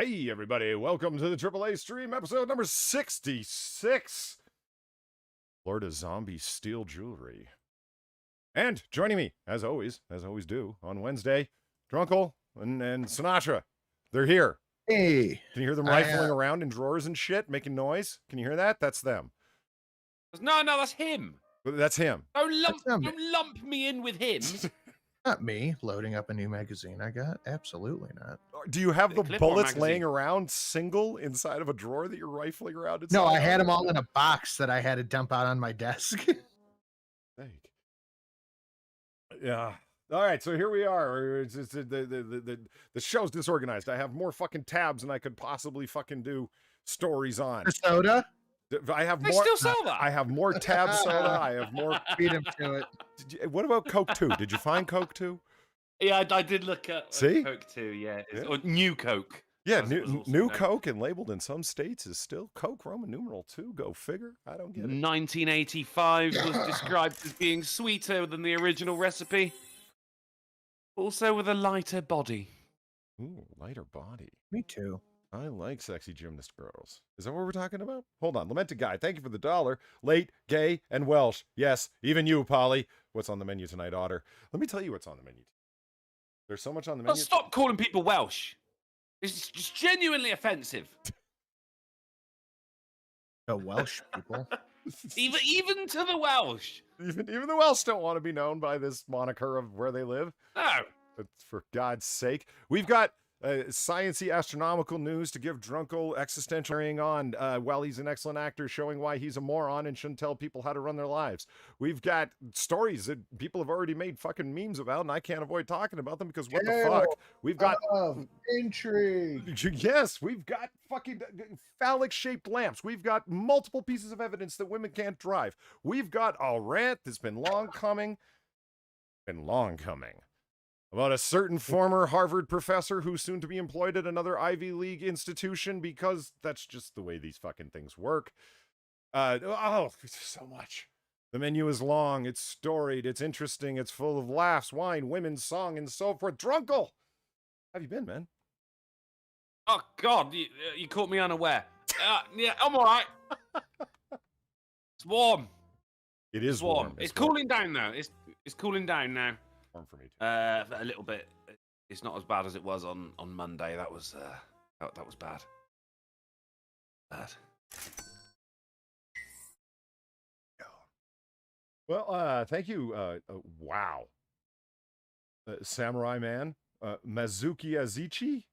Hey, everybody, welcome to the AAA stream, episode number 66. Florida Zombie Steel Jewelry. And joining me, as always do, on Wednesday, Drunkle and Sinatra. They're here. Hey. Can you hear them rifling around in drawers and shit, making noise? Can you hear that? That's them. No, that's him. That's him. Don't lump me in with him. Not me loading up a new magazine I got. Absolutely not. Do you have the Clip-on bullets magazine. laying around single inside of a drawer that you're rifling around inside? No, I had them all in a box that I had to dump out on my desk. Yeah. All right, so here we are. The show's disorganized. I have more fucking tabs than I could possibly fucking do stories on. Soda? I have They more. still sell that. I have more tab soda. I have more. Feed him to it. What about Coke 2? Did you find Coke 2? Yeah, I did look at See? Coke too. Yeah, Yeah. Or new Coke. Yeah, That was also new Coke. Coke and labeled in some states is still Coke Roman numeral 2. Go figure. I don't get it. 1985 was described as being sweeter than the original recipe. Also with a lighter body. Ooh, lighter body. Me too. I like sexy gymnast girls. Is that what we're talking about? Hold on. Lamented Guy, thank you for the $1. Late, gay, and Welsh. Yes, even you, Polly. What's on the menu tonight, Otter? Let me tell you what's on the menu. There's so much on the But menu. stop calling people Welsh. It's just genuinely offensive. The Welsh people. Even to the Welsh. Even the Welsh don't want to be known by this moniker of where they live. No. But for God's sake, we've got science-y astronomical news to give Drunkle existential carrying on while he's an excellent actor, showing why he's a moron and shouldn't tell people how to run their lives. We've got stories that people have already made fucking memes about, and I can't avoid talking about them because what the fuck? We've got intrigue. yes, we've got fucking phallic-shaped lamps. We've got multiple pieces of evidence that women can't drive. We've got a rant that's been long coming. About a certain former Harvard professor who's soon to be employed at another Ivy League institution because that's just the way these fucking things work. So much. The menu is long, it's storied, it's interesting, it's full of laughs, wine, women, song, and so forth. Drunkle! How have you been, man? Oh God, you caught me unaware. Yeah, I'm all right. It's warm. It is warm. It's cooling down now. It's cooling down now. Warm for me too. A little bit. It's not as bad as it was on Monday. That was that was bad. Well, thank you. Wow. Samurai Man. Mazuki Azichi.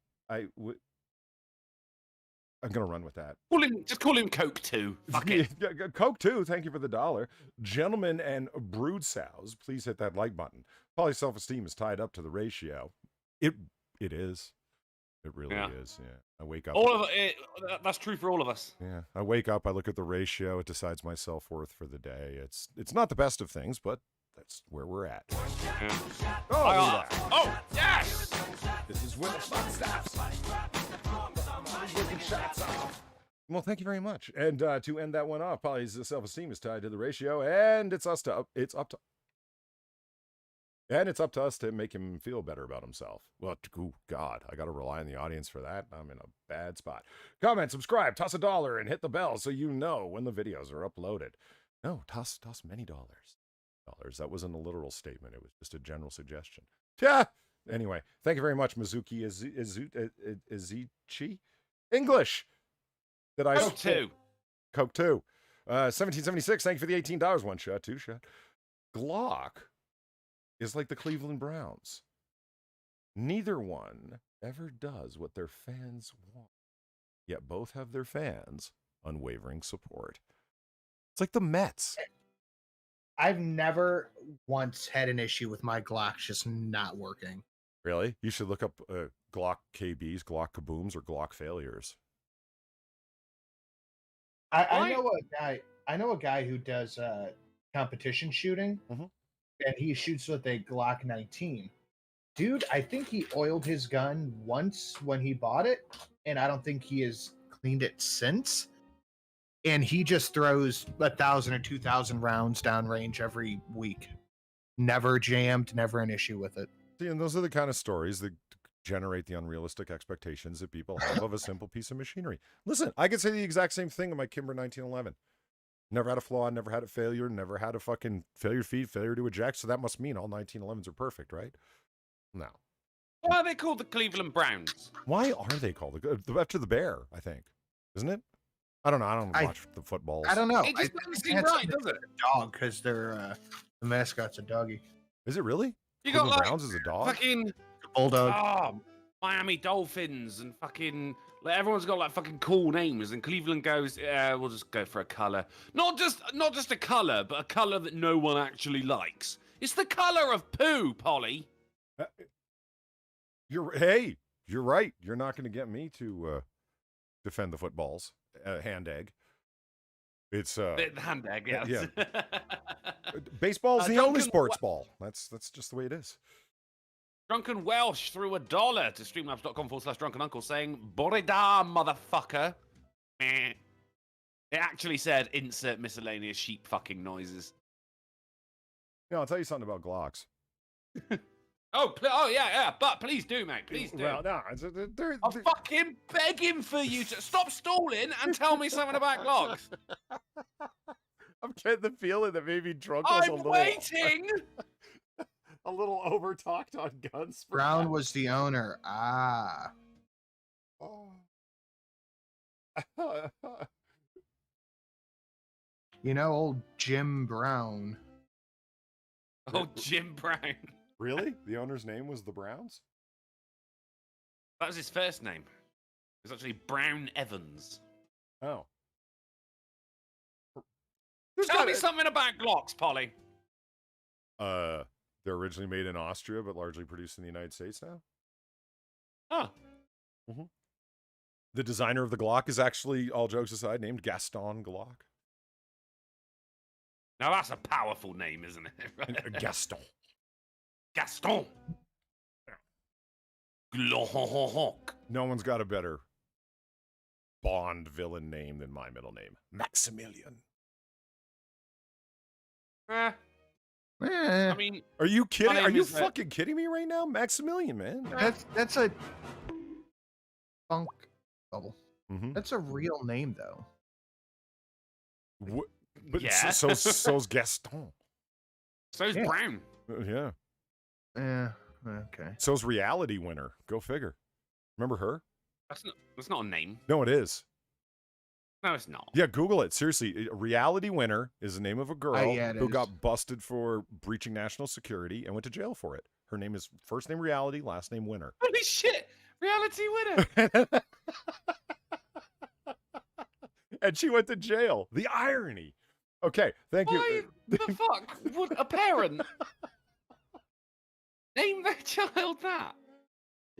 I'm gonna run with that. Just call him Coke 2. Fuck it. Coke 2, thank you for the $1. Gentlemen and brood sows, please hit that like button. Probably self-esteem is tied up to the ratio. It is. It really is. Yeah. I wake up. All of it. That's true for all of us. Yeah. I wake up. I look at the ratio. It decides my self-worth for the day. It's not the best of things, but that's where we're at. Yeah. Oh, Yes. this is when the fun stops. Well, thank you very much. And to end that one off, Polly's self-esteem is tied to the ratio, and it's up to us to make him feel better about himself. Well, oh God, I got to rely on the audience for that. I'm in a bad spot. Comment, subscribe, toss $1, and hit the bell so you know when the videos are uploaded. No, toss many dollars. That wasn't a literal statement. It was just a general suggestion. Yeah. Anyway, thank you very much, Mizuki Izichi. English. Coke 2. Coke 2. 1776, thank you for the $18. One shot, two shot. Glock is like the Cleveland Browns. Neither one ever does what their fans want. Yet both have their fans' unwavering support. It's like the Mets. I've never once had an issue with my Glock just not working. Really? You should look up Glock KBs, Glock kabooms, or Glock failures. I know a guy who does competition shooting, Mhm. and he shoots with a Glock 19. Dude, I think he oiled his gun once when he bought it, and I don't think he has cleaned it since. And he just throws 1,000 or 2,000 rounds downrange every week. Never jammed, never an issue with it. See, and those are the kind of stories that generate the unrealistic expectations that people have of a simple piece of machinery. Listen, I could say the exact same thing in my Kimber 1911. Never had a flaw, never had a failure, never had a fucking failure feed, failure to eject, so that must mean all 1911s are perfect, right? No. Why are they called the Cleveland Browns? Why are they called after the bear, I think, isn't it? I don't know. I don't watch the footballs. I don't know. It just doesn't seem right, does it? Dog, because they're the mascot's a doggy. Is it really? You got Cleveland like Browns is a dog? fucking Bulldog. Miami Dolphins and fucking like everyone's got like fucking cool names, and Cleveland goes, yeah, we'll just go for a color. Not just a color, but a color that no one actually likes. It's the color of poo, Polly. You're right. You're not going to get me to defend the footballs. Hand egg. It's The hand egg, yeah. Yeah. Baseball's the only sports ball. That's just the way it is. Drunken Welsh threw $1 to streamlabs.com/drunkenuncle saying, Borida, motherfucker. Meh. It actually said, insert miscellaneous sheep fucking noises. You know, I'll tell you something about Glocks. Oh, yeah, but please do, mate. Please do. Well, no, I'm fucking begging for you to stop stalling and tell me something about Glocks. I'm getting the feeling that maybe Drunk was I'm waiting. a little over-talked on guns. Brown was the owner. Ah. Oh. You know, old Jim Brown. Oh, Jim Brown. Really? The owner's name was the Browns? That was his first name. It was actually Brown Evans. Oh. Tell me something about Glocks, Polly. They're originally made in Austria, but largely produced in the United States now. Oh. Mm-hmm. The designer of the Glock is actually, all jokes aside, named Gaston Glock. Now that's a powerful name, isn't it? Gaston. Gaston. Glock. No one's got a better Bond villain name than my middle name, Maximilian. I Eh, mean, Are you kidding? My Are name you is, fucking kidding me right now? Maximilian, man. that's a funk bubble. Mm-hmm. That's a real name, though. But yeah. so's Gaston. So's Yeah. Brown. Yeah. Yeah. Okay. So's Reality Winner. Go figure. Remember her? That's not a name. No, it is. No, it's not. Yeah, Google it. Seriously, Reality Winner is the name of a girl yeah, it who is. got busted for breaching national security and went to jail for it. Her name is first name Reality, last name Winner. Holy shit! Reality winner. And she went to jail. The irony. Okay, thank Why you. the fuck would a parent name their child that?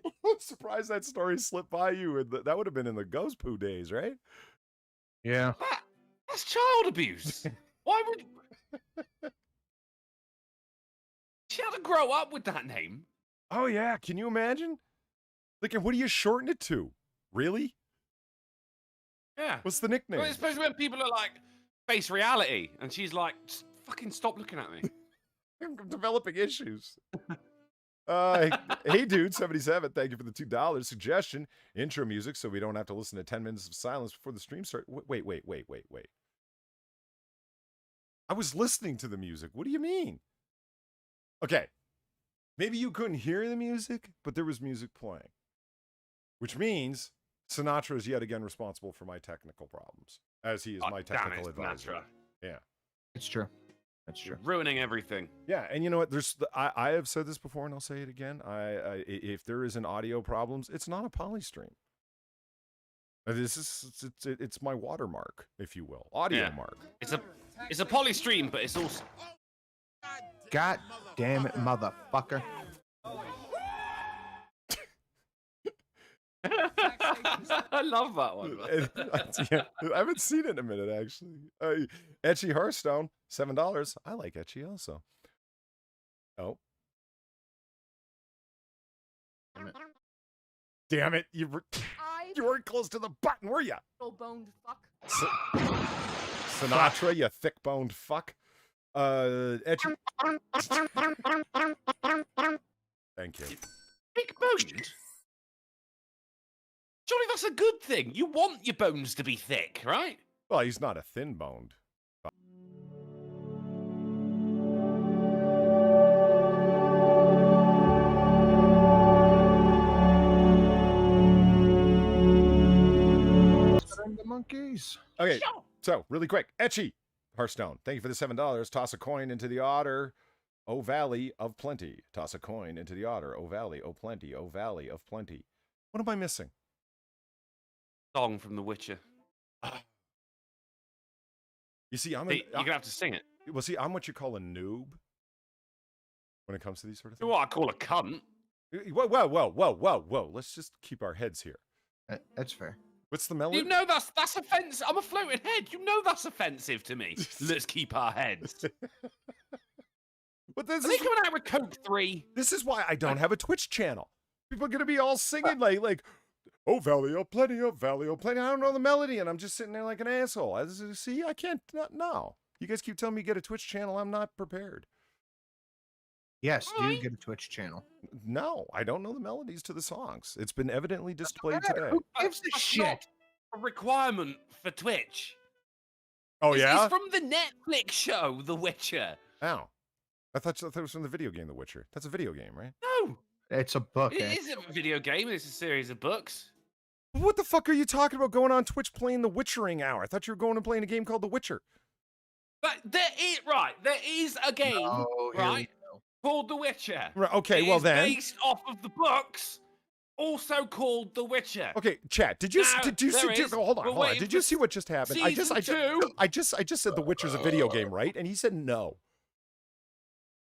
I'm surprised that story slipped by you. That would have been in the ghost poo days, right? Yeah. That's child abuse. Why would she had to grow up with that name? Oh yeah, can you imagine? Like, what do you shorten it to? Really? Yeah. What's the nickname? Well, especially when people are like, face reality, and she's like, just fucking stop looking at me. I'm developing issues. Hey dude, 77, thank you for the $2 suggestion. Intro music so we don't have to listen to 10 minutes of silence before the stream starts. Wait. I was listening to the music. What do you mean? Okay. Maybe you couldn't hear the music, but there was music playing. Which means Sinatra is yet again responsible for my technical problems, as he is my technical advisor. Sinatra. Yeah. It's true. That's true. Ruining everything. Yeah, and you know what? I have said this before, and I'll say it again. If there is an audio problems, it's not a polystream. It's my watermark, if you will, audio mark. It's a polystream, but it's also God damn it, motherfucker. I love that one. Yeah, I haven't seen it in a minute, actually. Etchy Hearthstone, $7. I like Etchy also. Oh. Damn it. You weren't close to the button, were you? Brittle-Boned fuck. Sinatra, you thick-boned fuck. Etchy. Thank you. Thick-boned? Surely that's a good thing. You want your bones to be thick, right? Well, he's not a thin-boned. The monkeys. Okay, Sure. so really quick, Etchy Hearthstone. Thank you for the $7. Toss a coin into the otter. O Valley of Plenty. Toss a coin into the otter. O Valley, O Plenty, O Valley of Plenty. What am I missing? Song from The Witcher. You see, You're gonna have to sing it. well, see, I'm what you call a noob when it comes to these sort of You things. know what I call a cunt? Whoa. Let's just keep our heads here. That's fair. What's the melody? You know that's offensive. I'm a floating head. You know that's offensive to me. Let's keep our heads. But this Are they is, coming out with Coke 3? this is why I don't have a Twitch channel. People are going to be all singing like, oh, Valley of Plenty, oh, Valley of Plenty. I don't know the melody, and I'm just sitting there like an asshole. See, I can't, no. You guys keep telling me get a Twitch channel. I'm not prepared. Yes, do Alright. get a Twitch channel. No, I don't know the melodies to the songs. It's been evidently displayed matter. today. Who gives a That's shit? not a requirement for Twitch. Oh, yeah? It's from the Netflix show, The Witcher. Ow. I thought it was from the video game The Witcher. That's a video game, right? No, It's a book. it isn't a video game. It's a series of books. What the fuck are you talking about going on Twitch playing the Witchering Hour? I thought you were going and playing a game called The Witcher. But there is a game, Oh, here we right, called The Witcher. Right, okay, It well is then. based off of the books, also called The Witcher. Okay, chat. Did you Now, did you see? there is, Hold on, we're hold on. waiting Did you for see what just happened? I just said The Witcher's a video game, right? And he said no.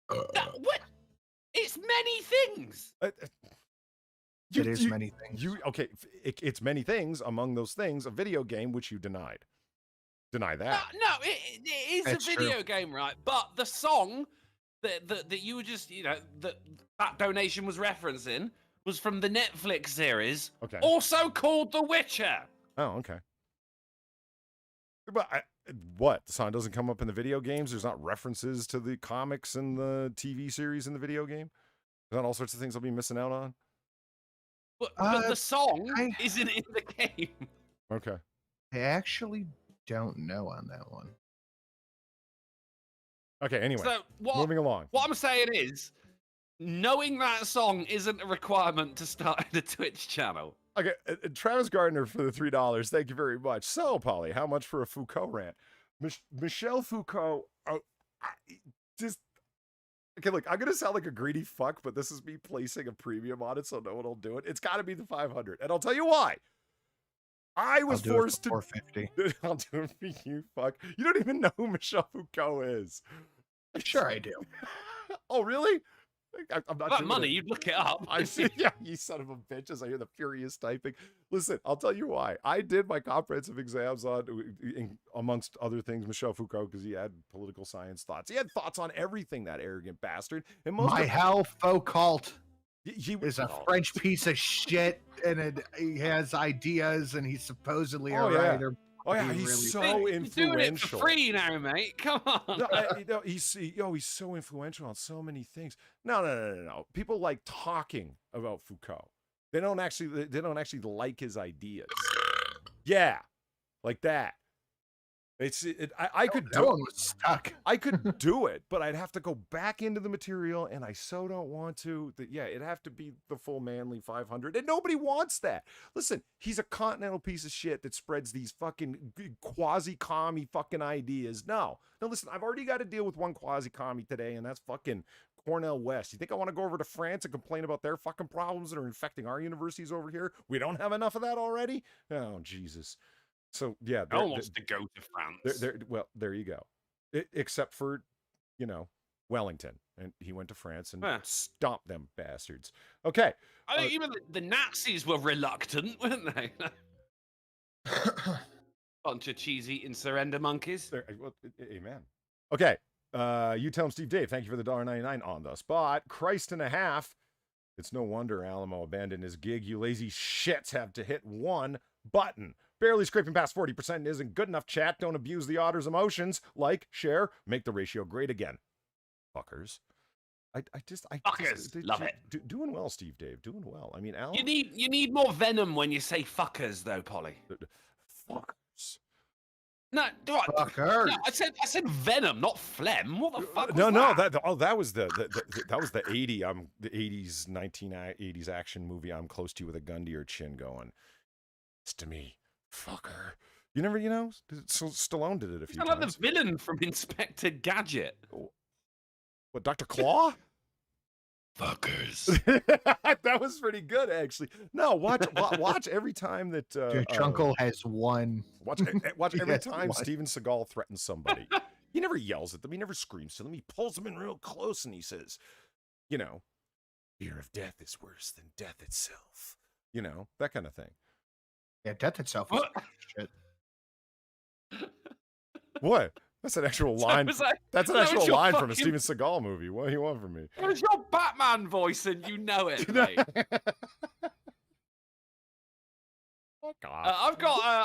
What? It's many things. It is many things. Okay? It's many things. Among those things, a video game, which you denied. Deny that. No, it is That's a video game, right? But the song that you were just, that donation was referencing was from the Netflix series, Okay. also called The Witcher. Oh, okay. But what? The song doesn't come up in the video games? There's not references to the comics and the TV series in the video game? There's not all sorts of things I'll be missing out on? But the song I- isn't in the game. Okay. I actually don't know on that one. Okay, anyway. So Moving along. what I'm saying is, knowing that song isn't a requirement to start a Twitch channel. Okay, Travis Gardner for the $3. Thank you very much. So, Polly, how much for a Foucault rant? Michelle Foucault, just... Okay, look, I'm going to sound like a greedy fuck, but this is me placing a premium on it so no one will do it. It's got to be the 500, and I'll tell you why. I was forced to... 450. I'll do it for you, fuck. You don't even know who Michelle Foucault is. Sure, I do. Oh, really? I'm not That doing money, it. you'd look it up. I see. Yeah, you son of a bitch, as I hear the furious typing. Listen, I'll tell you why. I did my comprehensive exams on, amongst other things, Michel Foucault, because he had political science thoughts. He had thoughts on everything, that arrogant bastard. And most My of hell Foucault he is a oh, French piece of shit, and he has ideas, and he's supposedly a Oh, yeah. writer. Oh yeah, He he's really- so You're doing it influential. for free now, mate. Come on. No, he's so influential on so many things. No. People like talking about Foucault. They don't actually like his ideas. Yeah, like that. I could That do one was stuck. I could do it, but I'd have to go back into the material, and I so don't want to. It'd have to be the full manly 500, and nobody wants that. Listen, he's a continental piece of shit that spreads these fucking quasi-commie fucking ideas. No, listen, I've already got to deal with one quasi-commie today, and that's fucking Cornell West. You think I want to go over to France and complain about their fucking problems that are infecting our universities over here? We don't have enough of that already? Oh, Jesus. So, yeah. No one wants to go to France. Well, there you go. Except for, Wellington. And he went to France and stomped them bastards. Okay. I think even the Nazis were reluctant, weren't they? Bunch of cheese-eating surrender monkeys. Amen. Okay. You tell him, Steve Dave, thank you for the $1.99 on the spot. Christ and a half. It's no wonder Alamo abandoned his gig. You lazy shits have to hit one button. Barely scraping past 40% isn't good enough, chat. Don't abuse the otter's emotions. Like, share, make the ratio great again. Fuckers. Love it. Doing well, Steve Dave. Doing well. I mean, Al. You need more venom when you say fuckers, though, Polly. Fuckers. No, Fuckers. No, I said venom, not phlegm. What the fuck? No, was that? that was the 1980s action movie. I'm close to you with a gun to your chin, going, it's to me, fucker. You never, Stallone did it a few times. Like the villain from Inspector Gadget. What, Dr. Claw? Fuckers. That was pretty good, actually. No, watch every time that Chunkle has won. Watch every Yes, time what? Steven Seagal threatens somebody. He never yells at them. He never screams to them. He pulls them in real close and he says, fear of death is worse than death itself. That kind of thing. Yeah, death itself is shit. What? That's an actual line. That's an actual line from a Steven Seagal movie. What do you want from me? It was your Batman voice, and you know it, mate. Fuck off.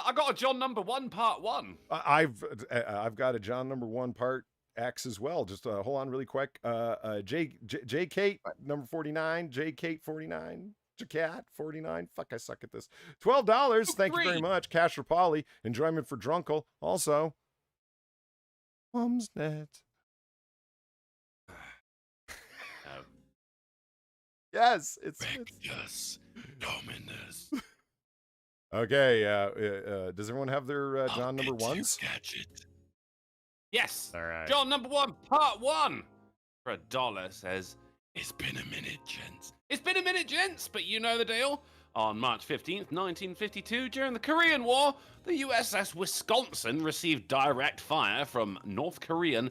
I've got a John number 1 part 1. I've got a John number 1 part X as well. Just hold on really quick. J Kate number 49. J Kate 49. Cat 49. Fuck, I suck at this. $12. Thank you very much. Cash for Polly. Enjoyment for Drunkle. Also, Mumsnet. Yes, it's Dominus. Okay. Does everyone have their John number 1s? Yes. All right. John number 1, part 1. For $1 says, it's been a minute, gents. It's been a minute, gents, but you know the deal. On March 15th, 1952, during the Korean War, the USS Wisconsin received direct fire from North Korean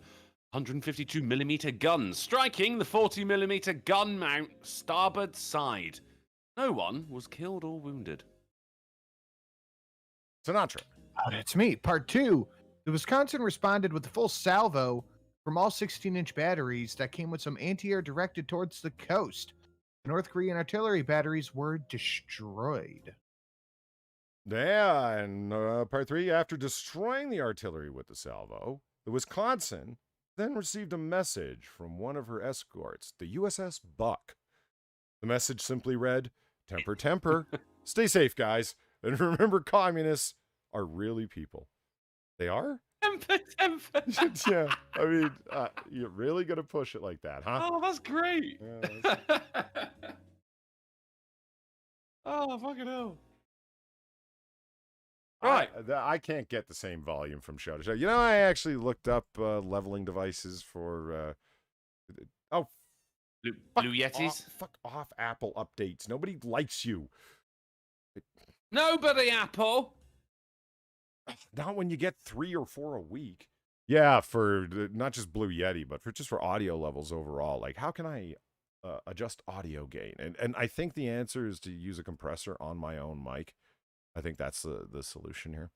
152mm guns, striking the 40mm gun mount starboard side. No one was killed or wounded. Sinatra. That's me. Part 2. The Wisconsin responded with a full salvo from all 16-inch batteries that came with some anti-air directed towards the coast. The North Korean artillery batteries were destroyed. Yeah, and part 3, after destroying the artillery with the salvo, the Wisconsin then received a message from one of her escorts, the USS Buck. The message simply read, temper, temper, stay safe, guys, and remember communists are really people. They are? Temper. Yeah, I mean, you're really going to push it like that, huh? Oh, that's great. Yeah, Oh, fucking hell. Right. I can't get the same volume from show to show. I actually looked up leveling devices for... Blue Yetis? Fuck off, Apple updates. Nobody likes you. Nobody, Apple. Not when you get 3 or 4 a week. Yeah, for not just Blue Yeti, but for audio levels overall. Like, how can I adjust audio gain? And I think the answer is to use a compressor on my own mic. I think that's the solution here.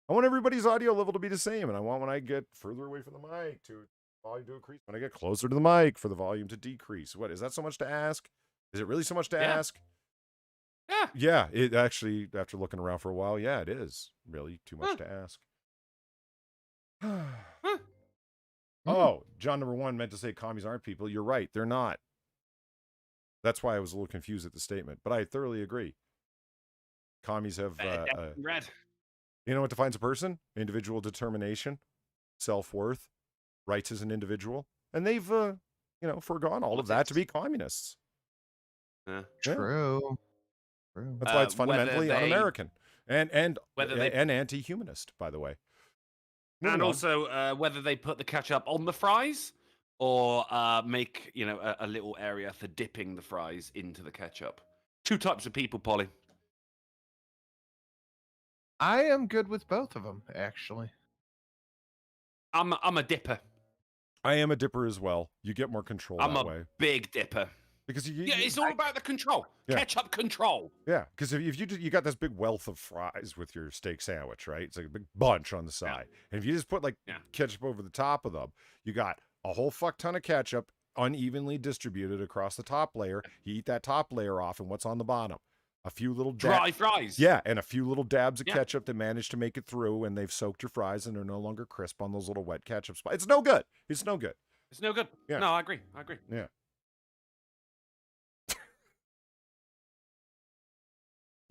I want everybody's audio level to be the same, and I want when I get further away from the mic to volume to increase. When I get closer to the mic for the volume to decrease. What, is that so much to ask? Is it really so much to ask? Yeah. Yeah, it actually, after looking around for a while, yeah, it is really too much to ask. Oh, John number 1 meant to say commies aren't people. You're right, they're not. That's why I was a little confused at the statement, but I thoroughly agree. Commies have, red. You know what defines a person? Individual determination, self-worth, rights as an individual, and they've, foregone all of that to be communists. True. That's why it's fundamentally un-American and anti-humanist, by the way. And also whether they put the ketchup on the fries or make a little area for dipping the fries into the ketchup. 2 types of people, Polly. I am good with both of them, actually. I'm a dipper. I am a dipper as well. You get more control that way. I'm a big dipper. Because it's all about the control. Yeah. Ketchup control. Yeah, because if you got this big wealth of fries with your steak sandwich, right? It's like a big bunch on the side. Yeah. And if you just put ketchup over the top of them, you got a whole fuck ton of ketchup unevenly distributed across the top layer. You eat that top layer off, and what's on the bottom? A few little dry fries. Yeah, and a few little dabs of ketchup that managed to make it through, and they've soaked your fries, and they're no longer crisp on those little wet ketchup spots. It's no good. It's no good. It's no good. Yeah. No, I agree. Yeah.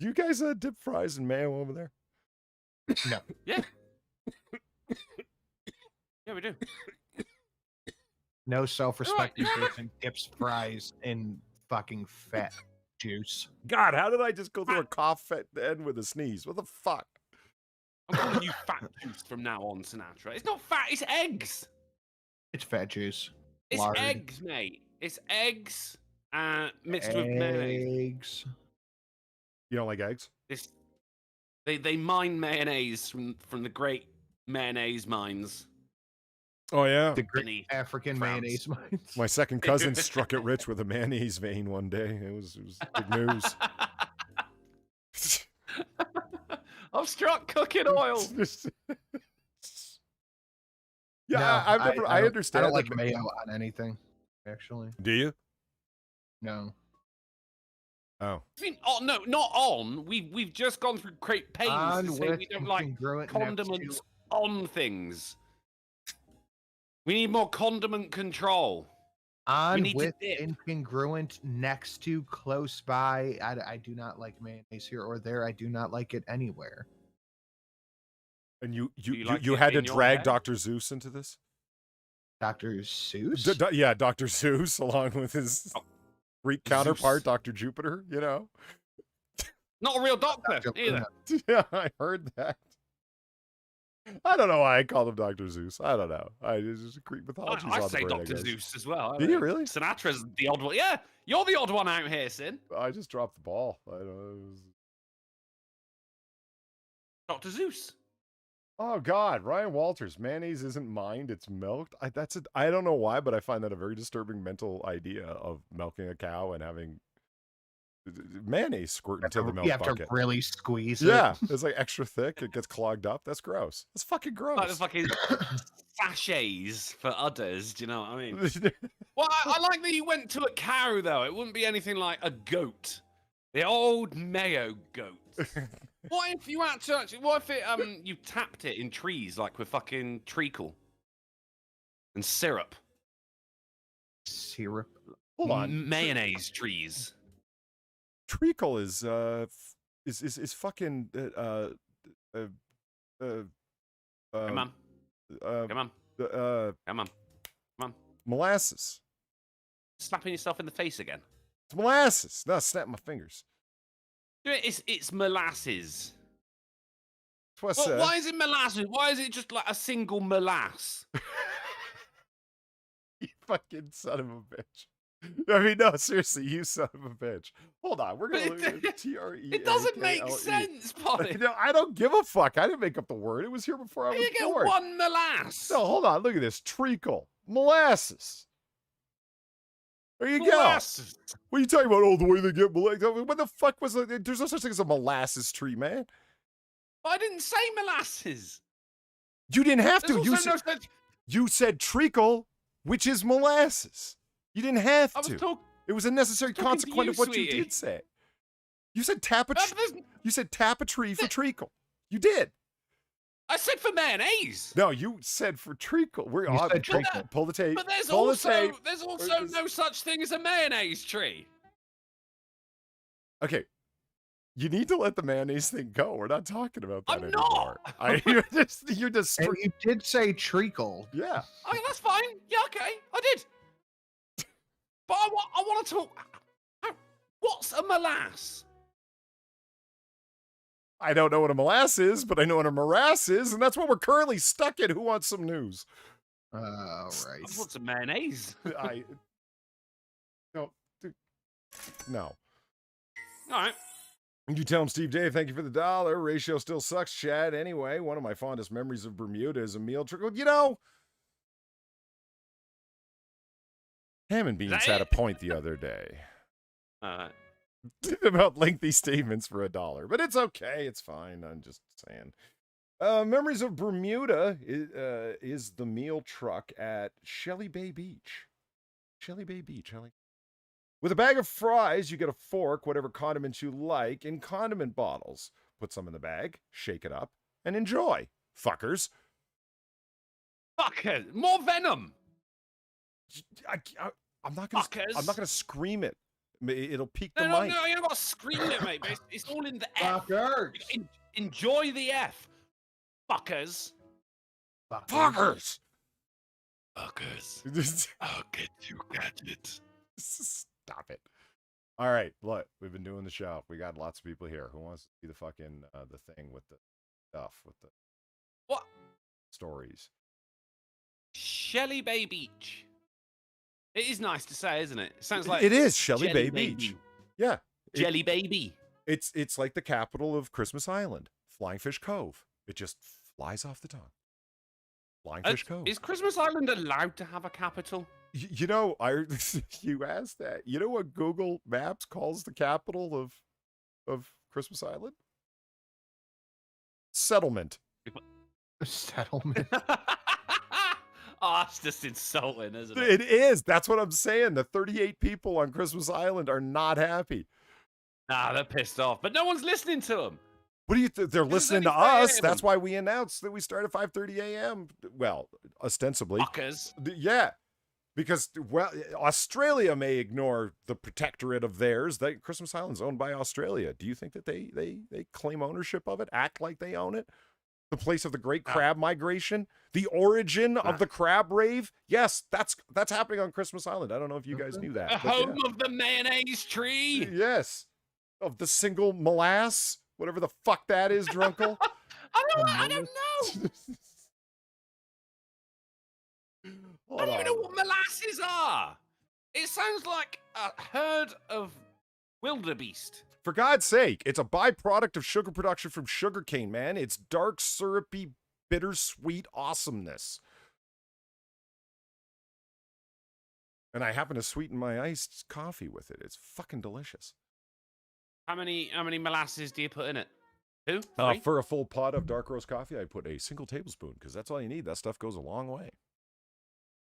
Do you guys dip fries in mayo over there? No. Yeah. Yeah, we do. No self-respecting Right. person dips fries in fucking fat juice. God, how did I just go through a cough at the end with a sneeze? What the fuck? I'm calling you fat juice from now on, Sinatra. It's not fat, it's eggs. It's fat juice. It's Lard. eggs, mate. It's eggs mixed with mayonnaise. Eggs. You don't like eggs? They mine mayonnaise from the great mayonnaise mines. Oh, yeah. The great Beneath African France. mayonnaise mines. My second cousin struck it rich with a mayonnaise vein one day. It was big news. I've struck cooking oil. Yeah, No, I understand. I don't like that- mayo on anything, actually. Do you? No. Oh. I mean, oh, no, not on. We've just gone through great pains On to say with we don't like congruent next condiments to- on things. We need more condiment control. On need to with dip. incongruent next to close by. I do not like mayonnaise here or there. I do not like it anywhere. And you like it had to in your drag head? Dr. Zeus into this? Dr. Seuss? Yeah, Dr. Zeus, along with his Greek counterpart, Dr. Jupiter, you know? Not a real doctor Dr. either. Luna. Yeah, I heard that. I don't know why I called him Dr. Zeus. I don't know. Just Greek mythology. I say Dr. Zeus as well. Do you really? Sinatra's the odd one. Yeah, you're the odd one out here, Sin. I just dropped the ball. I don't know. Dr. Zeus. Oh God, Ryan Walters. Mayonnaise isn't mined; it's milked. I don't know why, but I find that a very disturbing mental idea of milking a cow and having mayonnaise squirt into the milk You have bucket. to really squeeze it. Yeah, it's like extra thick. It gets clogged up. That's gross. That's fucking gross. Like the fucking sachets for udders. Do you know what I mean? Well, I like that you went to a cow, though. It wouldn't be anything like a goat. The old mayo goat. What if you had to actually, what if it, you tapped it in trees, like with fucking treacle and syrup? Syrup. Hold on. Mayonnaise trees. Treacle is fucking Come on. Come on. Come on. Molasses. Slapping yourself in the face again. It's molasses. No, snap my fingers. It's molasses. That's what I said. Why is it molasses? Why is it just like a single molasse? You fucking son of a bitch. I mean, no, seriously, you son of a bitch. Hold on, we're gonna look at T-R-E. It doesn't make sense, Polly. No, I don't give a fuck. I didn't make up the word. It was here before I was You get born. one molasse. No, hold on. Look at this. Treacle. Molasses. There you Molasses. go. What are you talking about? Oh, the way they get molasses. What the fuck was it? There's no such thing as a molasses tree, man. I didn't say molasses. You didn't have to. There's You also said, no such. you said treacle, which is molasses. You didn't have I was to. talking. It was a necessary talking to consequence you, of what you sweetie. did say. You said tap a There's- you said tap a tree for treacle. You did. I said for mayonnaise. No, you said for treacle. We're You said pull, treacle. pull the tape. But there's pull the also tape. there's no such thing as a mayonnaise tree. Okay. You need to let the mayonnaise thing go. We're not talking about that I'm anymore. not. You're just And you did say treacle. yeah. Okay, that's fine. Yeah, okay, I did. But I want to talk. What's a molasse? I don't know what a molasses is, but I know what a morass is, and that's what we're currently stuck in. Who wants some news? All I right. want some mayonnaise. No, dude, no. All right. You tell him, Steve Dave, thank you for the $1. Ratio still sucks, Chad. Anyway, one of my fondest memories of Bermuda is a meal trickle. You know, Ham and Beans that had a it? point the other day All right. about lengthy statements for $1, but it's okay. It's fine. I'm just saying. Memories of Bermuda is the meal truck at Shelly Bay Beach. Shelly Bay Beach. With a bag of fries, you get a fork, whatever condiments you like, in condiment bottles. Put some in the bag, shake it up, and enjoy, fuckers. Fuck it. More venom. I'm not gonna. Fuckers. I'm not gonna scream it. It'll peak the No, mic. you ain't got to scream it, mate. But it's all in the F. Fuckers. Enjoy the F. Fuckers. Fuckers. Fuckers. I'll get you, gadget. Stop it. All right, look, we've been doing the show. We got lots of people here. Who wants to see the fucking the thing with the stuff with the What? Stories? Shelly Bay Beach. It is nice to say, isn't it? It sounds like it is Shelly Bay Jelly Beach. Baby. Yeah, Jelly Baby. it's like the capital of Christmas Island, Flying Fish Cove. It just flies off the tongue. Flying Fish Cove. Is Christmas Island allowed to have a capital? You know, you asked that. You know what Google Maps calls the capital of Christmas Island? Settlement. Settlement. Oh, that's just insulting, isn't it? It is. That's what I'm saying. The 38 people on Christmas Island are not happy. Nah, they're pissed off. But no one's listening to them. What do you think? They're listening to only 5 us. a.m. That's why we announced that we start at 5:30 a.m. Well, ostensibly. Fuckers. Yeah. Because, well, Australia may ignore the protectorate of theirs. Christmas Island's owned by Australia. Do you think that they claim ownership of it? Act like they own it? The place of the great crab migration? The origin of the crab rave? Yes, that's happening on Christmas Island. I don't know if you guys knew that. The but home yeah. of the mayonnaise tree. Yes. Of the single molasse, whatever the fuck that is, Drunkle. I don't know. I don't even know what molasses are. It sounds like a herd of wildebeest. For God's sake, it's a byproduct of sugar production from sugarcane, man. It's dark, syrupy, bittersweet awesomeness. And I happen to sweeten my iced coffee with it. It's fucking delicious. How many molasses do you put in it? 2? 3? For a full pot of dark roast coffee, I put a single tablespoon because that's all you need. That stuff goes a long way.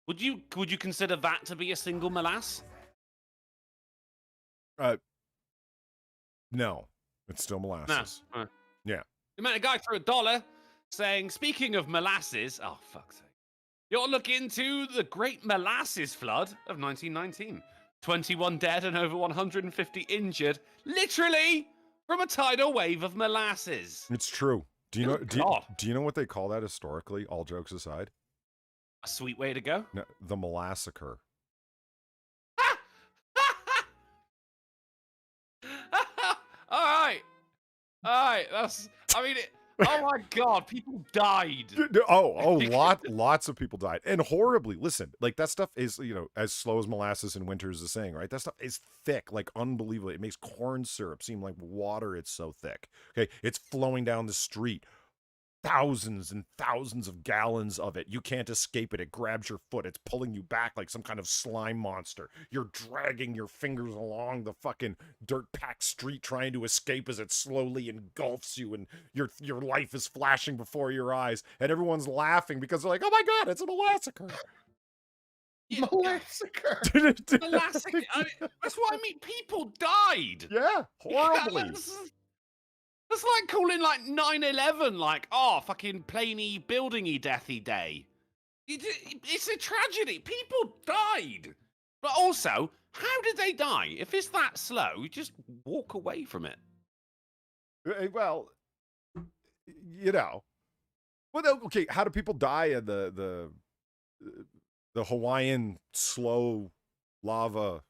Would you consider that to be a single molasse? No, it's still molasses. No. Yeah. You met a guy for $1 saying, speaking of molasses, oh, fuck's sake. You ought to look into the Great Molasses Flood of 1919. 21 dead and over 150 injured, literally from a tidal wave of molasses. It's true. Do you know? Good God. Do you know what they call that historically? All jokes aside, A sweet way to go. no, the molassacre. All right. Oh my God, people died. Lots of people died, and horribly. Listen, like that stuff is, as slow as molasses in winter is the saying, right? That stuff is thick, like unbelievably. It makes corn syrup seem like water. It's so thick. Okay, it's flowing down the street. Thousands and thousands of gallons of it. You can't escape it. It grabs your foot. It's pulling you back like some kind of slime monster. You're dragging your fingers along the fucking dirt-packed street trying to escape as it slowly engulfs you, and your life is flashing before your eyes, and everyone's laughing because they're like, oh my God, it's a molassacre. Molassacre. Molasses. That's what I mean. People died. Yeah, horribly. That's like calling like 9/11 like, oh, fucking plainy buildingy deathy day. It's a tragedy. People died. But also, how did they die? If it's that slow, you just walk away from it. Well, okay, how do people die in the Hawaiian slow lava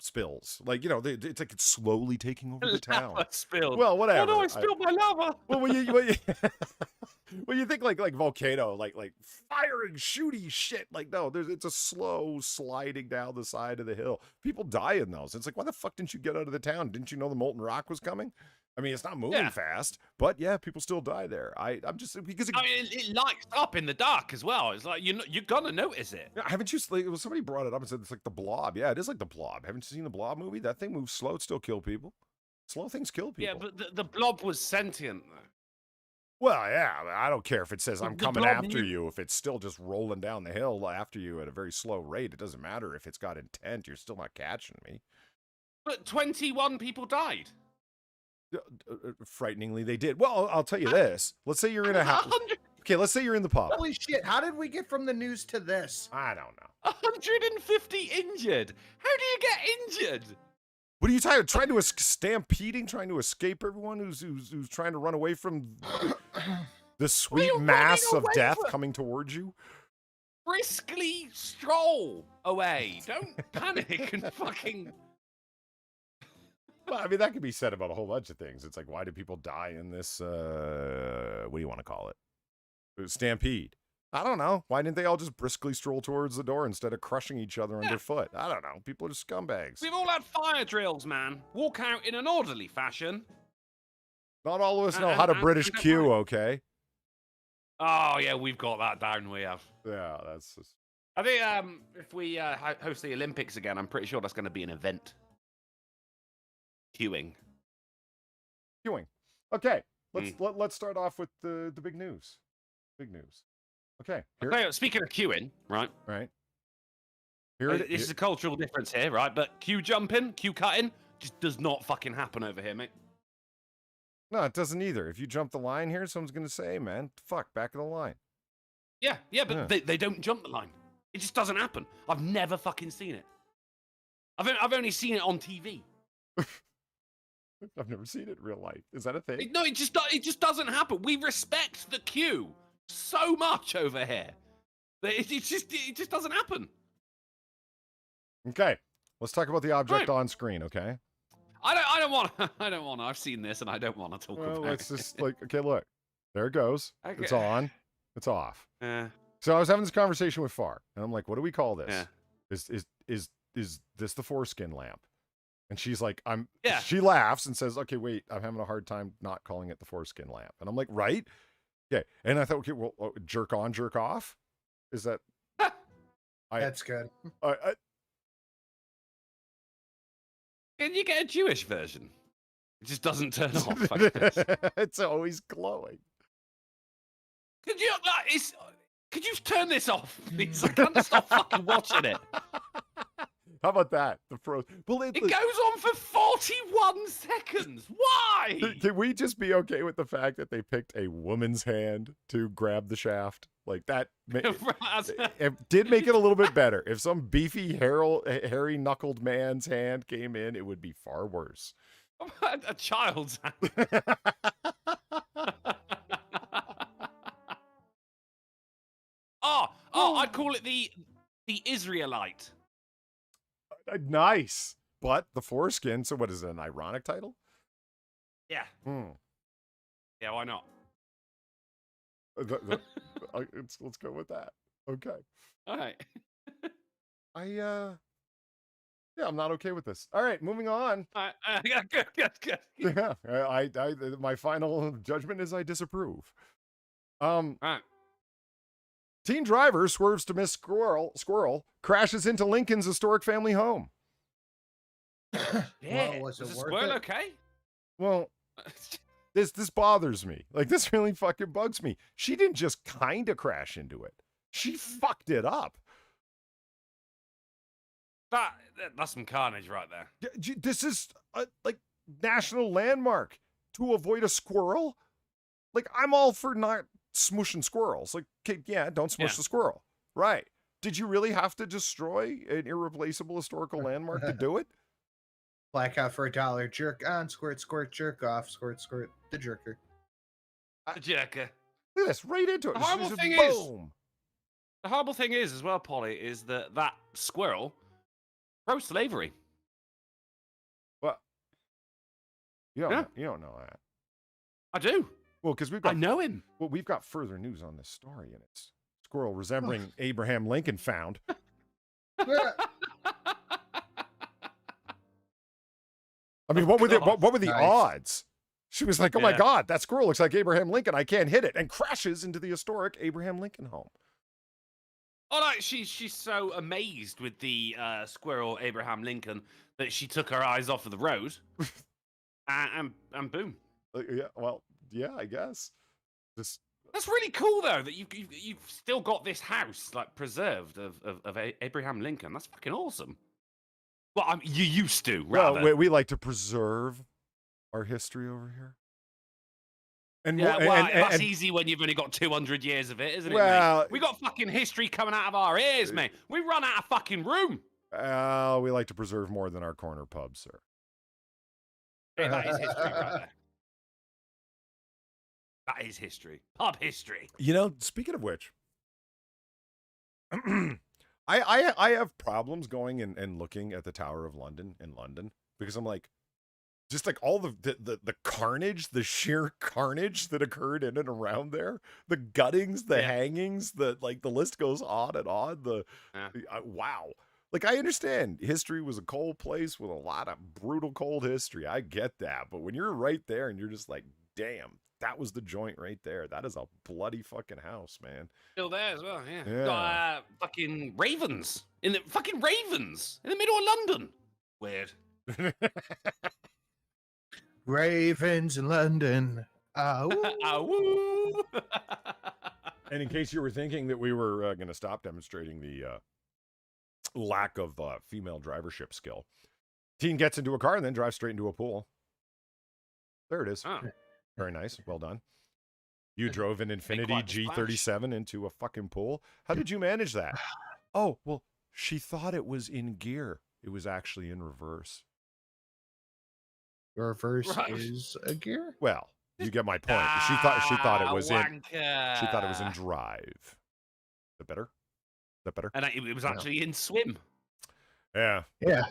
spills? Like, it's like it's slowly taking over the town. Lava spilled. Well, whatever. Oh no, I spilled my lava. Well, when you think like volcano, like firing, shooty shit, like no, it's a slow sliding down the side of the hill. People die in those. It's like, why the fuck didn't you get out of the town? Didn't you know the molten rock was coming? I mean, it's not moving fast, but yeah, people still die there. I'm just because it lights up in the dark as well. It's like you're gonna notice it. Haven't you? Somebody brought it up and said it's like the Blob. Yeah, it is like the Blob. Haven't you seen the Blob movie? That thing moves slow, it still kill people. Slow things kill people. Yeah, but the blob was sentient though. Well, yeah, I don't care if it says I'm The coming blob after you. If it's still just rolling down the hill after you at a very slow rate, it doesn't matter if it's got intent. You're still not catching me. But 21 people died. Frighteningly, they did. Well, I'll tell you this. Let's say you're in a house. Okay, let's say you're in the pub. Holy shit, how did we get from the news to this? I don't know. 150 injured. How do you get injured? What are you trying to stampeding, trying to escape everyone who's trying to run away from the sweet you mass running of away death from? coming towards you? Briskly stroll away. Don't panic and fucking. Well, I mean, that could be said about a whole bunch of things. It's like, why do people die in this, what do you want to call it? Stampede. I don't know. Why didn't they all just briskly stroll towards the door instead of crushing each other underfoot? I don't know. People are scumbags. We've all had fire drills, man. Walk out in an orderly fashion. Not all of us know how to British queue, okay? Oh, yeah, we've got that down, we have. Yeah, that's just... I think if we host the Olympics again, I'm pretty sure that's going to be an event. Queuing. Okay, let's start off with the big news. Big news. Okay. Speaking of queuing, right? Right. This is a cultural difference here, right? But queue jumping, queue cutting, just does not fucking happen over here, mate. No, it doesn't either. If you jump the line here, someone's going to say, hey, man, fuck, back of the line. Yeah, but they don't jump the line. It just doesn't happen. I've never fucking seen it. I've only seen it on TV. I've never seen it in real life. Is that a thing? No, it just doesn't happen. We respect the queue so much over here. It just doesn't happen. Okay, let's talk about the object on screen, okay? I don't want to. I don't want to. I've seen this and I don't want to talk about it. Let's just, okay, look. There it goes. Okay. It's on. It's off. Yeah. So I was having this conversation with Far, and I'm like, what do we call this? Yeah. Is this the foreskin lamp? And she's like, Yeah. She laughs and says, okay, wait, I'm having a hard time not calling it the foreskin lamp. And I'm like, right? Okay. And I thought, okay, well, jerk on, jerk off? Is that... That's good. Can you get a Jewish version? It just doesn't turn off. It's always glowing. Could you turn this off, please? I can't stop fucking watching it. How about that? It goes on for 41 seconds. Why? Can we just be okay with the fact that they picked a woman's hand to grab the shaft? Like that it did make it a little bit better. If some beefy, hairy knuckled man's hand came in, it would be far worse. A child's hand. I'd call it the Israelite. Nice. But the foreskin, so what is it, an ironic title? Yeah. Yeah, why not? Let's go with that. Okay. All right. I'm not okay with this. All right, moving on. Good. Yeah, my final judgment is I disapprove. All right. Teen driver swerves to miss squirrel, crashes into Lincoln's historic family home. Yeah. Well, was the it worth squirrel it? okay? Well, this bothers me. Like, this really fucking bugs me. She didn't just kind of crash into it. She fucked it up. That's some carnage right there. This is like national landmark to avoid a squirrel. Like, I'm all for not smushing squirrels. Like, okay, yeah, don't smush the squirrel. Right. Did you really have to destroy an irreplaceable historical landmark to do it? Black out for $1. Jerk on, squirt, squirt, jerk off, squirt, squirt, the jerker. The jerker. Look at this, right into it. The horrible thing boom. The horrible thing is, as well, Polly, is that squirrel pro-slavery. Well, you don't know that. I do. Well, because I know him. Well, we've got further news on this story, and it's squirrel resembling Abraham Lincoln found. I mean, what were the odds? She was like, "Oh my God, that squirrel looks like Abraham Lincoln. I can't hit it," and crashes into the historic Abraham Lincoln home. Oh, no, she's so amazed with the squirrel Abraham Lincoln that she took her eyes off of the road, and boom. Yeah, I guess. That's really cool though that you've still got this house like preserved of Abraham Lincoln. That's fucking awesome. Well, you used to, rather. Well, we like to preserve our history over here. And that's easy when you've only got 200 years of it, isn't it, mate? We got fucking history coming out of our ears, mate. We run out of fucking room. We like to preserve more than our corner pub, sir. Hey, that is history right there. That is history. Pub history. You know, speaking of which, I have problems going and looking at the Tower of London in London because I'm like, just like all the carnage, the sheer carnage that occurred in and around there, the guttings, the hangings, the list goes on and on. Wow. Like, I understand history was a cold place with a lot of brutal cold history. I get that. But when you're right there and you're just like, damn, that was the joint right there. That is a bloody fucking house, man. Still there as well, yeah. Yeah. Got fucking ravens. In the middle of London. Weird. Ravens in London. Woo. And in case you were thinking that we were going to stop demonstrating the lack of female drivership skill, teen gets into a car and then drives straight into a pool. There it is. Oh. Very nice. Well done. You drove an Infiniti G37 into a fucking pool. How did you manage that? Oh, well, she thought it was in gear. It was actually in reverse. Reverse is a gear? Well, you get my point. She thought it was in. She thought it was in drive. Is that better? Is that better? And it was actually in swim. Yeah. Yeah.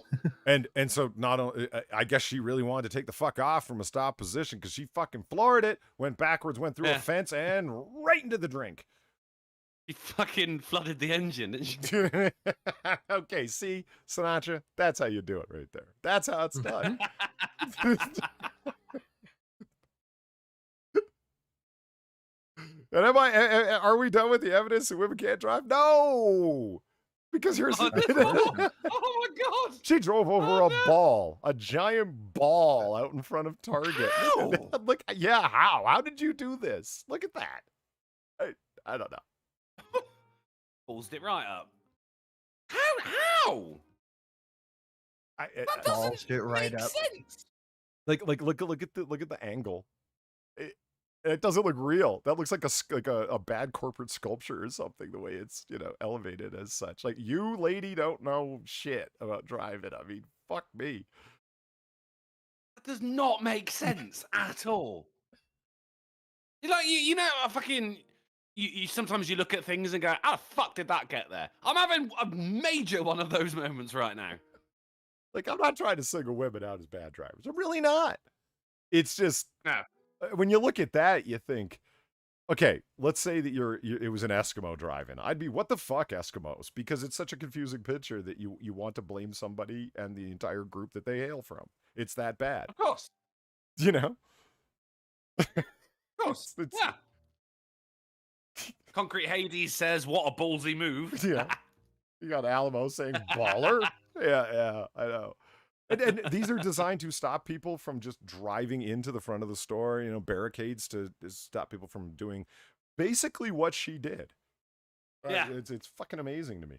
and so not only, I guess she really wanted to take the fuck off from a stop position because she fucking floored it, went backwards, went through a fence, and right into the drink. She fucking flooded the engine, didn't she? Okay, see, Sinatra, that's how you do it right there. That's how it's done. And are we done with the evidence that women can't drive? No! Because here's oh my god! She drove over a ball, a giant ball out in front of Target. How? Look, yeah, how? How did you do this? Look at that. I don't know. Ballsed it right up. How? That doesn't Ballsed it right make up. sense. Like look at the angle. It doesn't look real. That looks like a bad corporate sculpture or something. The way it's elevated as such. Like, you lady don't know shit about driving. I mean, fuck me. That does not make sense at all. You know, fucking. You sometimes you look at things and go, "How the fuck did that get there?" I'm having a major one of those moments right now. Like, I'm not trying to single women out as bad drivers. I'm really not. It's just No. When you look at that, you think, okay, let's say that it was an Eskimo driving. I'd be, what the fuck, Eskimos? Because it's such a confusing picture that you want to blame somebody and the entire group that they hail from. It's that bad. Of course. You know? Of course. Yeah. Concrete Hades says, "What a ballsy move." Yeah. You got Alamo saying baller. Yeah, I know. And these are designed to stop people from just driving into the front of the store, barricades to stop people from doing basically what she did. Yeah. It's fucking amazing to me.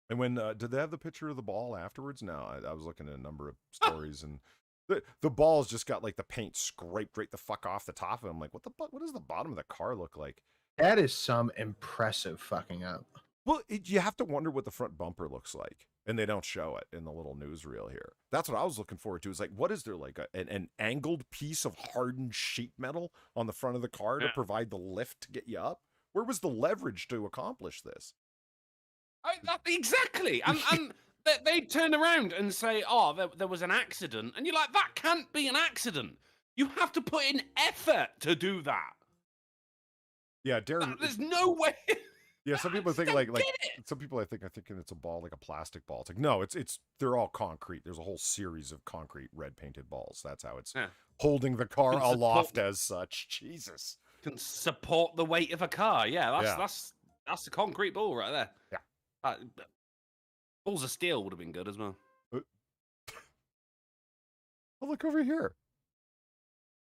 And when, did they have the picture of the ball afterwards? No, I was looking at a number of stories and the ball's just got like the paint scraped right the fuck off the top of it. I'm like, what does the bottom of the car look like? That is some impressive fucking up. Well, you have to wonder what the front bumper looks like, and they don't show it in the little newsreel here. That's what I was looking forward to. Is like, what is there, like an angled piece of hardened sheet metal on the front of the car to provide the lift to get you up? Where was the leverage to accomplish this? Exactly. And they turn around and say, "Oh, there was an accident," and you're like, "That can't be an accident. You have to put in effort to do that." Yeah, Darren. There's no way. Yeah, some people think like some people are thinking it's a ball, like a plastic ball. It's like, no, they're all concrete. There's a whole series of concrete red painted balls. That's how it's holding the car aloft as such. Jesus. Can support the weight of a car. Yeah, that's a concrete ball right there. Yeah. Balls of steel would have been good as well. Oh, look over here.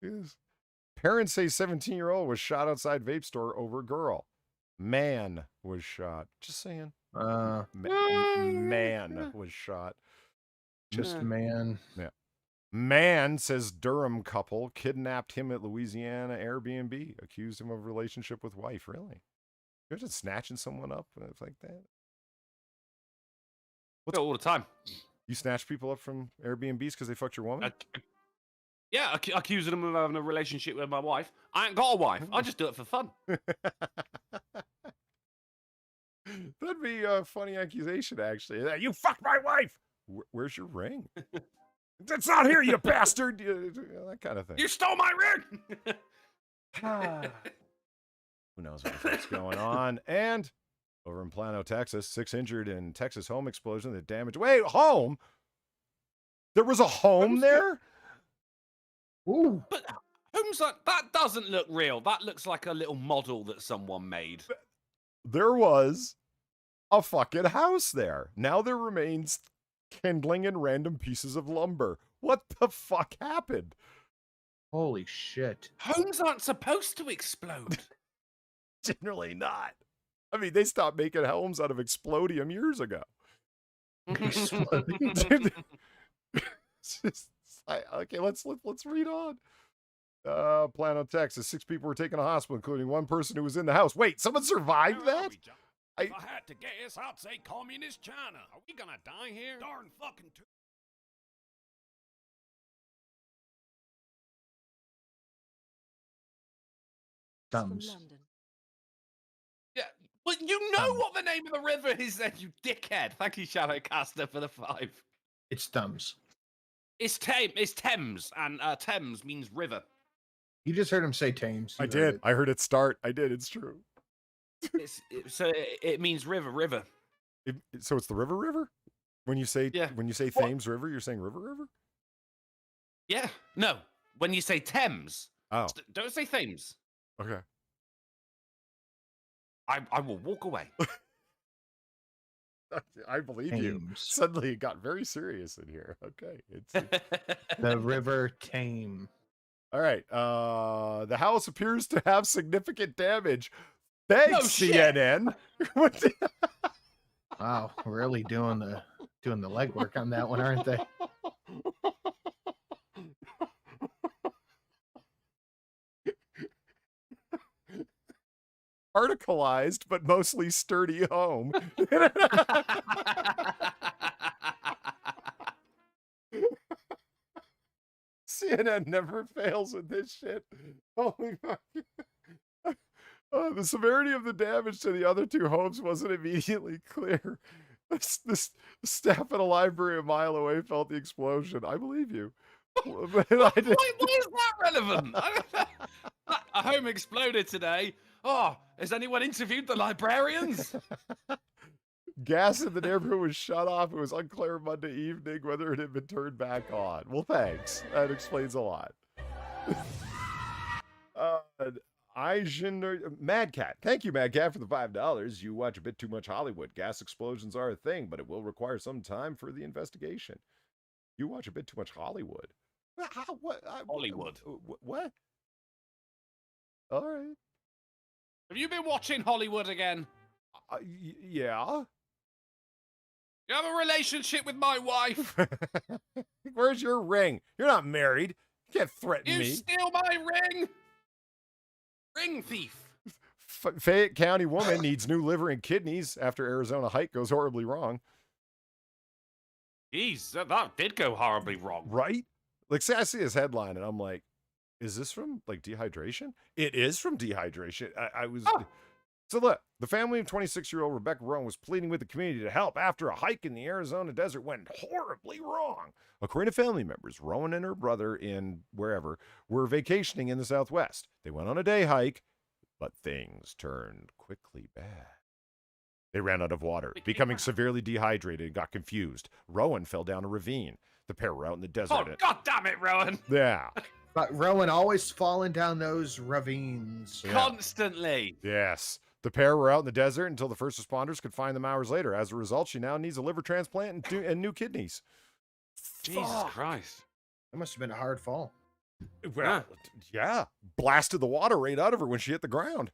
Yes. Parents say 17-year-old was shot outside vape store over girl. Man was shot. Just saying. Man was shot. Just man. Yeah. Man says Durham couple kidnapped him at Louisiana Airbnb, accused him of relationship with wife. Really? You're just snatching someone up and it's like that. Do it all the time. You snatch people up from Airbnbs because they fucked your woman? Yeah, accusing them of having a relationship with my wife. I ain't got a wife. I just do it for fun. That'd be a funny accusation, actually. You fucked my wife! Where's your ring? It's not here, you bastard! That kind of thing. You stole my ring! Who knows what the fuck's going on? And over in Plano, Texas, 6 injured in Texas home explosion that damaged... Wait, home? There was a home there? Ooh. But homes like that doesn't look real. That looks like a little model that someone made. There was a fucking house there. Now there remains kindling and random pieces of lumber. What the fuck happened? Holy shit. Homes aren't supposed to explode. Generally not. I mean, they stopped making homes out of explodium years ago. Okay, let's read on. Plano, Texas. 6 people were taken to hospital, including 1 person who was in the house. Wait, someone survived that? If I had to guess, I'd say communist China. Are we gonna die here? Darn fucking Thumbs. Yeah, but you know what the name of the river is then, you dickhead. Thank you, Shadowcaster, for the 5. It's thumbs. It's Thames, and Thames means river. You just heard him say Thames. I did. I heard it start. I did. It's true. It means river. So it's the river? When you say Yeah. Thames River, you're saying river? Yeah. No. When you say Thames, Oh, don't say Thames. okay. I will walk away. I believe you. Thames. Suddenly it got very serious in here. Okay. It's The River Tame. all right. The house appears to have significant damage. Thanks, No shit. CNN. What the- Wow, really doing the legwork on that one, aren't they? Articleized, but mostly sturdy home. CNN never fails with this shit. Holy fuck. The severity of the damage to the other 2 homes wasn't immediately clear. The staff at a library a mile away felt the explosion. I believe you. But Why is that relevant? A home exploded today. Oh, has anyone interviewed the librarians? Gas in the neighborhood was shut off. It was unclear Monday evening whether it had been turned back on. Well, thanks. That explains a lot. Mad Cat. Thank you, Mad Cat, for the $5. You watch a bit too much Hollywood. Gas explosions are a thing, but it will require some time for the investigation. You watch a bit too much Hollywood. Hollywood. What? All right. Have you been watching Hollywood again? Yeah. You have a relationship with my wife. Where's your ring? You're not married. You can't threaten You me. steal my ring. Ring thief. Fayette County woman needs new liver and kidneys after Arizona hike goes horribly wrong. Jeez, that did go horribly wrong. Right? Like, say I see his headline and I'm like, is this from, like, dehydration? It is from dehydration. I was... Oh. So look, the family of 26-year-old Rebecca Rowan was pleading with the community to help after a hike in the Arizona desert went horribly wrong. According to family members, Rowan and her brother in wherever were vacationing in the Southwest. They went on a day hike, but things turned quickly bad. They ran out of water, becoming severely dehydrated and got confused. Rowan fell down a ravine. The pair were out in the desert. Oh, God damn it, Rowan. Yeah. But Rowan always falling down those ravines. Yeah. Constantly. Yes. The pair were out in the desert until the first responders could find them hours later. As a result, she now needs a liver transplant and new kidneys. Jesus Fuck. Christ. That must have been a hard fall. Well, yeah. Blasted the water right out of her when she hit the ground.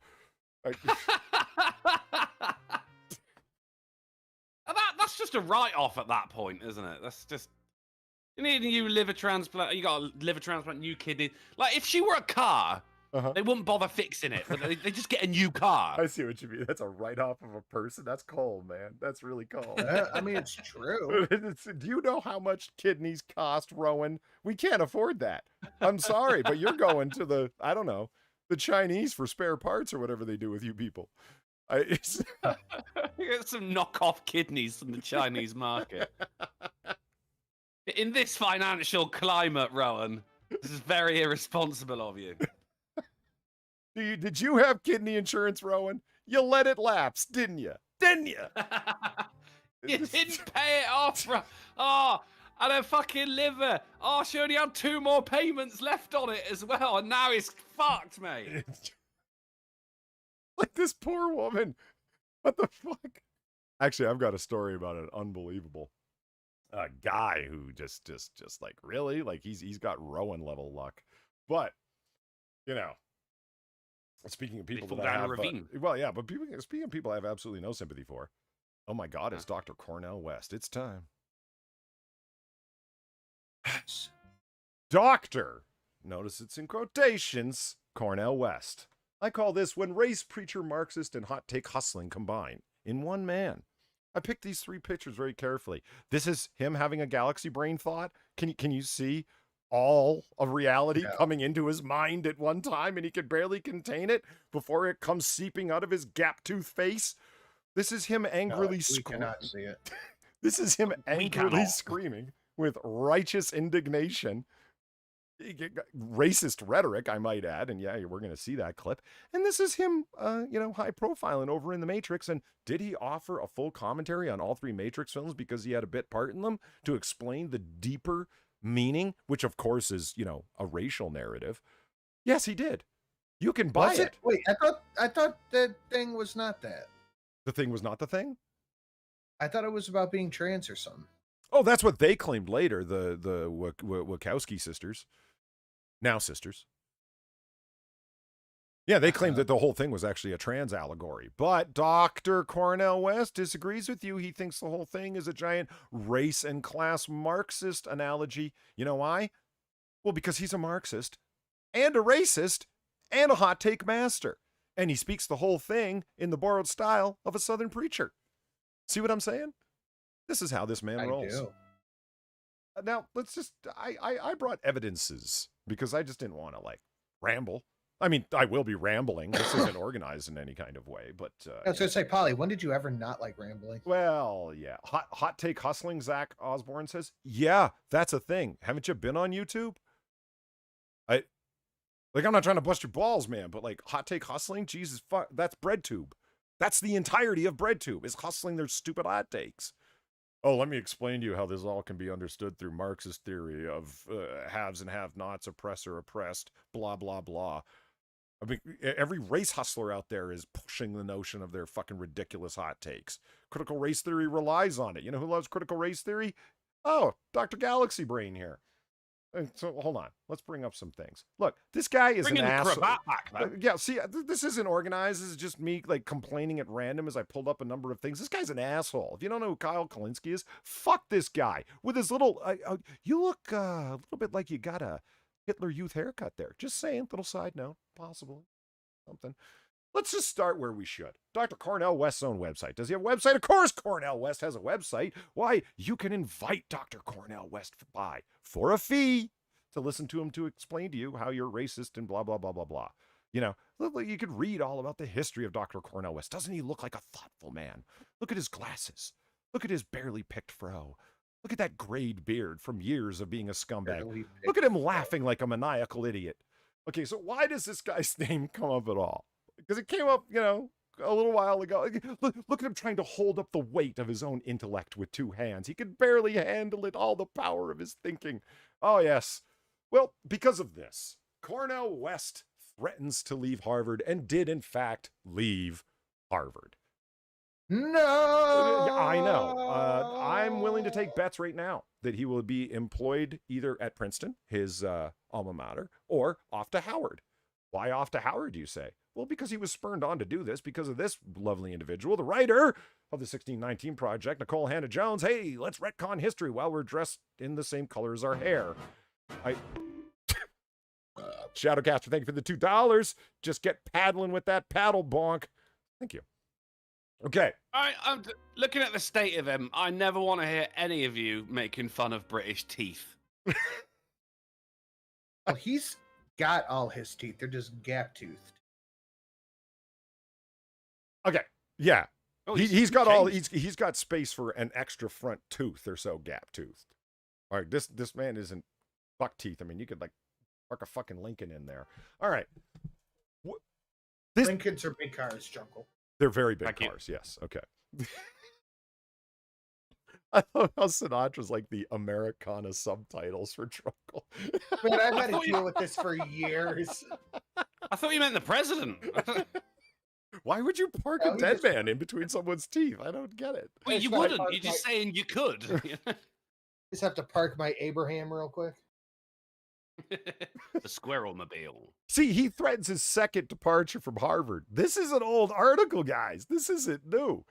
That's just a write-off at that point, isn't it? That's just... You need a new liver transplant. You got a liver transplant, new kidney. Like, if she were a car They wouldn't bother fixing it. But they just get a new car. I see what you mean. That's a write-off of a person. That's cold, man. That's really cold. I mean, it's true. Do you know how much kidneys cost, Rowan? We can't afford that. I'm sorry, but you're going to the, I don't know, the Chinese for spare parts or whatever they do with you people. You get some knockoff kidneys from the Chinese market. In this financial climate, Rowan, this is very irresponsible of you. Did you have kidney insurance, Rowan? You let it lapse, didn't you? Didn't you? You didn't pay it off, bro. Oh, and a fucking liver. Oh, she only had 2 more payments left on it as well, and now it's fucked, mate. Like this poor woman. What the fuck? Actually, I've got a story about it. Unbelievable. A guy who just like, really? Like he's got Rowan level luck. But, you know, speaking of people that I have, well, yeah, but speaking of people I have absolutely no sympathy for. Oh my God, it's Dr. Cornel West. It's time. Doctor, notice it's in quotations, Cornel West. I call this when race, preacher, Marxist, and hot take hustling combine in one man. I picked these 3 pictures very carefully. This is him having a galaxy brain thought. Can you see all of reality coming into his mind at one time, and he can barely contain it before it comes seeping out of his gap-toothed face? This is him angrily screaming. We cannot see it. This is him angrily screaming with righteous indignation. Racist rhetoric, I might add, and yeah, we're going to see that clip. And this is him, high profiling over in The Matrix. And did he offer a full commentary on all 3 Matrix films because he had a bit part in them to explain the deeper meaning, which of course is, a racial narrative? Yes, he did. You can buy it. Wait, I thought the thing was not that. The thing was not the thing? I thought it was about being trans or something. Oh, that's what they claimed later, the Wachowski sisters. Now sisters. Yeah, they claimed that the whole thing was actually a trans allegory. But Dr. Cornel West disagrees with you. He thinks the whole thing is a giant race and class Marxist analogy. You know why? Well, because he's a Marxist and a racist and a hot take master. And he speaks the whole thing in the borrowed style of a Southern preacher. See what I'm saying? This is how this man rolls. Do. Now, let's just, I brought evidences because I just didn't want to, ramble. I mean, I will be rambling. This isn't organized in any kind of way, but... I was going to say, Polly, when did you ever not like rambling? Well, yeah. Hot take hustling, Zach Osborne says. Yeah, that's a thing. Haven't you been on YouTube? I'm not trying to bust your balls, man, but, hot take hustling? Jesus, fuck, that's BreadTube. That's the entirety of BreadTube, is hustling their stupid hot takes. Oh, let me explain to you how this all can be understood through Marxist theory of haves and have-nots, oppressor, oppressed, blah, blah, blah. I mean, every race hustler out there is pushing the notion of their fucking ridiculous hot takes. Critical race theory relies on it. You know who loves critical race theory? Oh, Dr. Galaxy Brain here. So hold on, let's bring up some things. Look, this guy is an asshole. Yeah, see, this isn't organized. This is just me complaining at random as I pulled up a number of things. This guy's an asshole. If you don't know who Kyle Kalinske is, fuck this guy with his little. You look a little bit like you got a Hitler Youth haircut there. Just saying, little side note, possibly something. Let's just start where we should. Dr. Cornel West's own website. Does he have a website? Of course Cornel West has a website. Why? You can invite Dr. Cornel West by for a fee to listen to him to explain to you how you're racist and blah, blah, blah, blah, blah. You could read all about the history of Dr. Cornel West. Doesn't he look like a thoughtful man? Look at his glasses. Look at his barely picked fro. Look at that grayed beard from years of being a scumbag. Look at him laughing like a maniacal idiot. Okay, so why does this guy's name come up at all? Because it came up, a little while ago. Look at him trying to hold up the weight of his own intellect with 2 hands. He could barely handle it, all the power of his thinking. Oh, yes. Well, because of this, Cornel West threatens to leave Harvard and did, in fact, leave Harvard. No! I know. I'm willing to take bets right now that he will be employed either at Princeton, his alma mater, or off to Howard. Why off to Howard, you say? Well, because he was spurned on to do this because of this lovely individual, the writer of the 1619 Project, Nicole Hannah-Jones. Hey, let's retcon history while we're dressed in the same color as our hair. Shadowcaster, thank you for the $2. Just get paddling with that paddle, bonk. Thank you. Okay. I'm looking at the state of him. I never want to hear any of you making fun of British teeth. Well, he's got all his teeth. They're just gap-toothed. Okay. Yeah. Oh, he's got all he's got space for an extra front tooth or so gap-toothed. All right, this man isn't buck teeth. I mean, you could like park a fucking Lincoln in there. All right. Lincolns are big cars, Jungle. They're very big cars, yes. Okay. I thought how Sinatra's like the Americana subtitles for Trunkle. Man, I've had to deal with this for years. I thought you meant the president. Why would you park a dead man in between someone's teeth? I don't get it. Well, you wouldn't. You're just saying you could. Just have to park my Abraham real quick. The squirrel mobile. See, he threatens his second departure from Harvard. This is an old article, guys. This isn't new.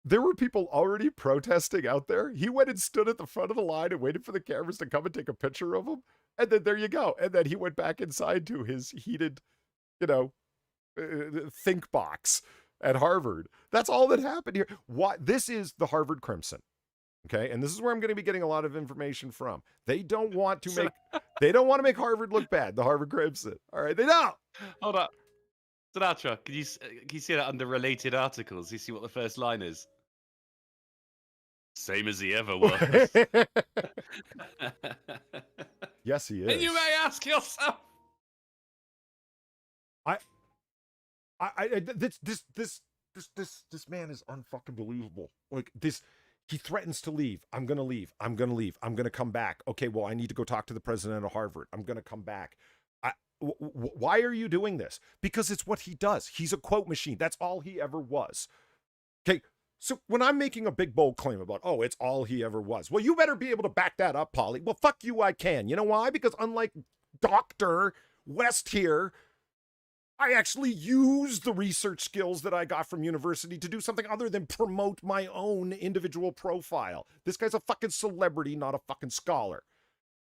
There were people already protesting out there. He went and stood at the front of the line and waited for the cameras to come and take a picture of him. And then there you go. And then he went back inside to his heated, think box at Harvard. That's all that happened here. This is the Harvard Crimson. Okay, and this is where I'm going to be getting a lot of information from. They don't want to make Harvard look bad. The Harvard Crimson. All right, they don't. Hold up, Sinatra. Can you see that under related articles? You see what the first line is? Same as he ever was. Yes, he is. And you may ask yourself. This man is unfucking believable. Like this. He threatens to leave. I'm going to leave. I'm going to leave. I'm going to come back. Okay, well, I need to go talk to the president of Harvard. I'm going to come back. Why are you doing this? Because it's what he does. He's a quote machine. That's all he ever was. Okay, so when I'm making a big, bold claim about, oh, it's all he ever was, well, you better be able to back that up, Polly. Well, fuck you, I can. You know why? Because unlike Dr. West here, I actually use the research skills that I got from university to do something other than promote my own individual profile. This guy's a fucking celebrity, not a fucking scholar.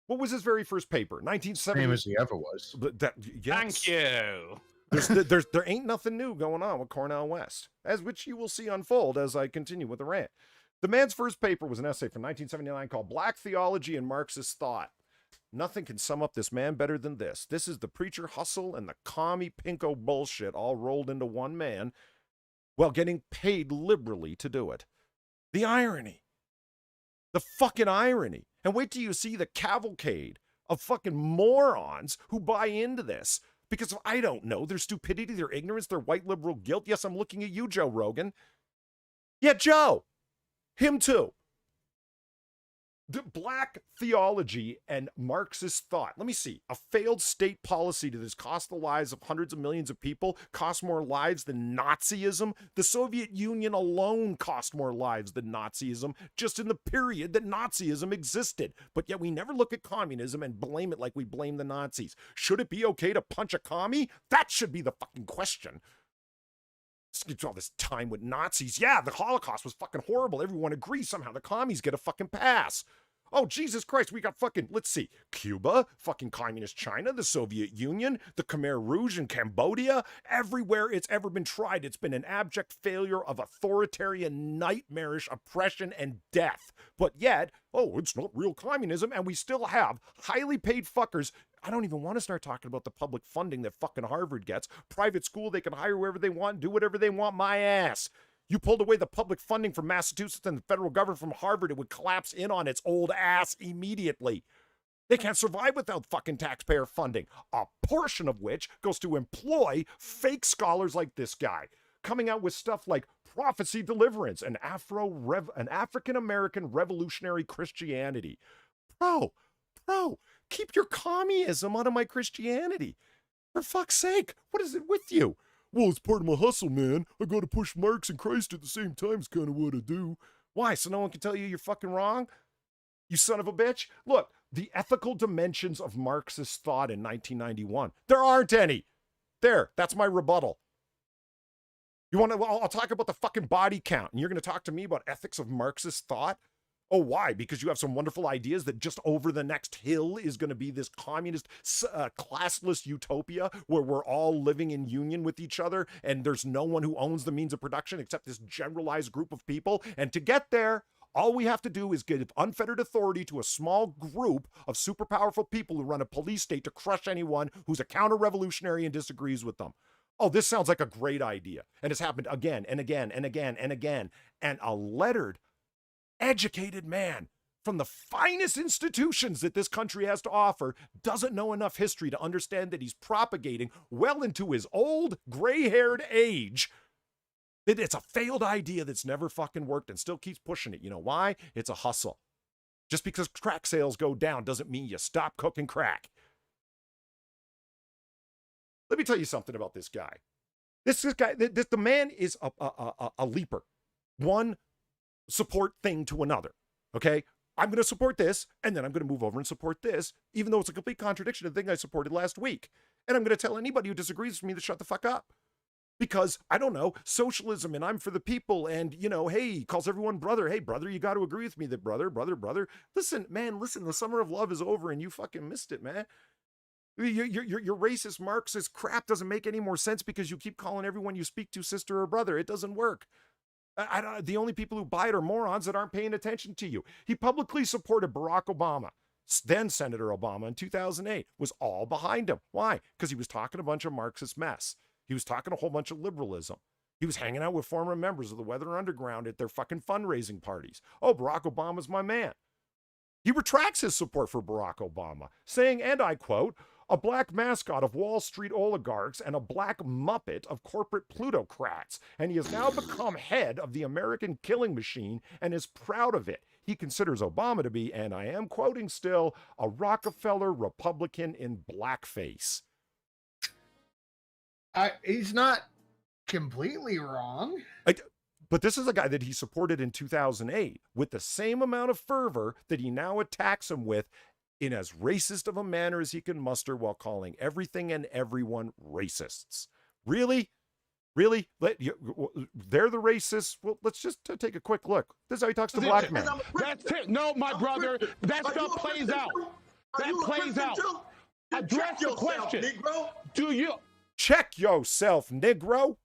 What was his very first paper? 1970. Same as he ever was. Yes. Thank you. There ain't nothing new going on with Cornell West, as which you will see unfold as I continue with the rant. The man's first paper was an essay from 1979 called Black Theology and Marxist Thought. Nothing can sum up this man better than this. This is the preacher hustle and the commie pinko bullshit all rolled into one man while getting paid liberally to do it. The irony. The fucking irony. And wait till you see the cavalcade of fucking morons who buy into this because of, I don't know, their stupidity, their ignorance, their white liberal guilt. Yes, I'm looking at you, Joe Rogan. Yeah, Joe. Him too. The black theology and Marxist thought. Let me see. A failed state policy that has cost the lives of hundreds of millions of people, cost more lives than Nazism. The Soviet Union alone cost more lives than Nazism just in the period that Nazism existed. But yet we never look at communism and blame it like we blame the Nazis. Should it be okay to punch a commie? That should be the fucking question. All this time with Nazis. Yeah, the Holocaust was fucking horrible. Everyone agrees somehow the commies get a fucking pass. Oh, Jesus Christ, we got fucking, let's see, Cuba, fucking communist China, the Soviet Union, the Khmer Rouge in Cambodia. Everywhere it's ever been tried, it's been an abject failure of authoritarian, nightmarish oppression and death. But yet, oh, it's not real communism, and we still have highly paid fuckers. I don't even want to start talking about the public funding that fucking Harvard gets. Private school, they can hire whoever they want, do whatever they want, my ass. You pulled away the public funding from Massachusetts and the federal government from Harvard, it would collapse in on its old ass immediately. They can't survive without fucking taxpayer funding, a portion of which goes to employ fake scholars like this guy, coming out with stuff like Prophecy Deliverance, an African-American revolutionary Christianity. Bro, keep your commieism out of my Christianity. For fuck's sake, what is it with you? Well, it's part of my hustle, man. I gotta push Marx and Christ at the same time is kind of what I do. Why, so no one can tell you you're fucking wrong? You son of a bitch. Look, the ethical dimensions of Marxist thought in 1991. There aren't any. There, that's my rebuttal. You want to, well, I'll talk about the fucking body count, and you're going to talk to me about ethics of Marxist thought? Oh, why? Because you have some wonderful ideas that just over the next hill is going to be this communist, classless utopia where we're all living in union with each other and there's no one who owns the means of production except this generalized group of people. And to get there, all we have to do is give unfettered authority to a small group of super powerful people who run a police state to crush anyone who's a counter-revolutionary and disagrees with them. Oh, this sounds like a great idea. And it's happened again and again and again and again. And a lettered, educated man from the finest institutions that this country has to offer doesn't know enough history to understand that he's propagating well into his old gray-haired age. It's a failed idea that's never fucking worked and still keeps pushing it. You know why? It's a hustle. Just because crack sales go down doesn't mean you stop cooking crack. Let me tell you something about this guy. The man is a leaper. One support thing to another. Okay? I'm going to support this, and then I'm going to move over and support this, even though it's a complete contradiction of the thing I supported last week. And I'm going to tell anybody who disagrees with me to shut the fuck up. Because, I don't know, socialism and I'm for the people and, you know, hey, he calls everyone brother. Hey, brother, you got to agree with me that brother. Listen, man, the summer of love is over and you fucking missed it, man. Your racist Marxist crap doesn't make any more sense because you keep calling everyone you speak to sister or brother. It doesn't work. The only people who buy it are morons that aren't paying attention to you. He publicly supported Barack Obama, then Senator Obama in 2008, was all behind him. Why? Because he was talking a bunch of Marxist mess. He was talking a whole bunch of liberalism. He was hanging out with former members of the Weather Underground at their fucking fundraising parties. Oh, Barack Obama's my man. He retracts his support for Barack Obama, saying, and I quote, a black mascot of Wall Street oligarchs and a black Muppet of corporate plutocrats. And he has now become head of the American killing machine and is proud of it. He considers Obama to be, and I am quoting still, a Rockefeller Republican in blackface. He's not completely wrong. But this is a guy that he supported in 2008 with the same amount of fervor that he now attacks him with in as racist of a manner as he can muster while calling everything and everyone racists. Really? Really? They're the racists? Well, let's just take a quick look. This is how he talks to black men. That's it. No, my brother, that stuff plays out. That plays out. Address the question. Do you... Check yourself, Negro.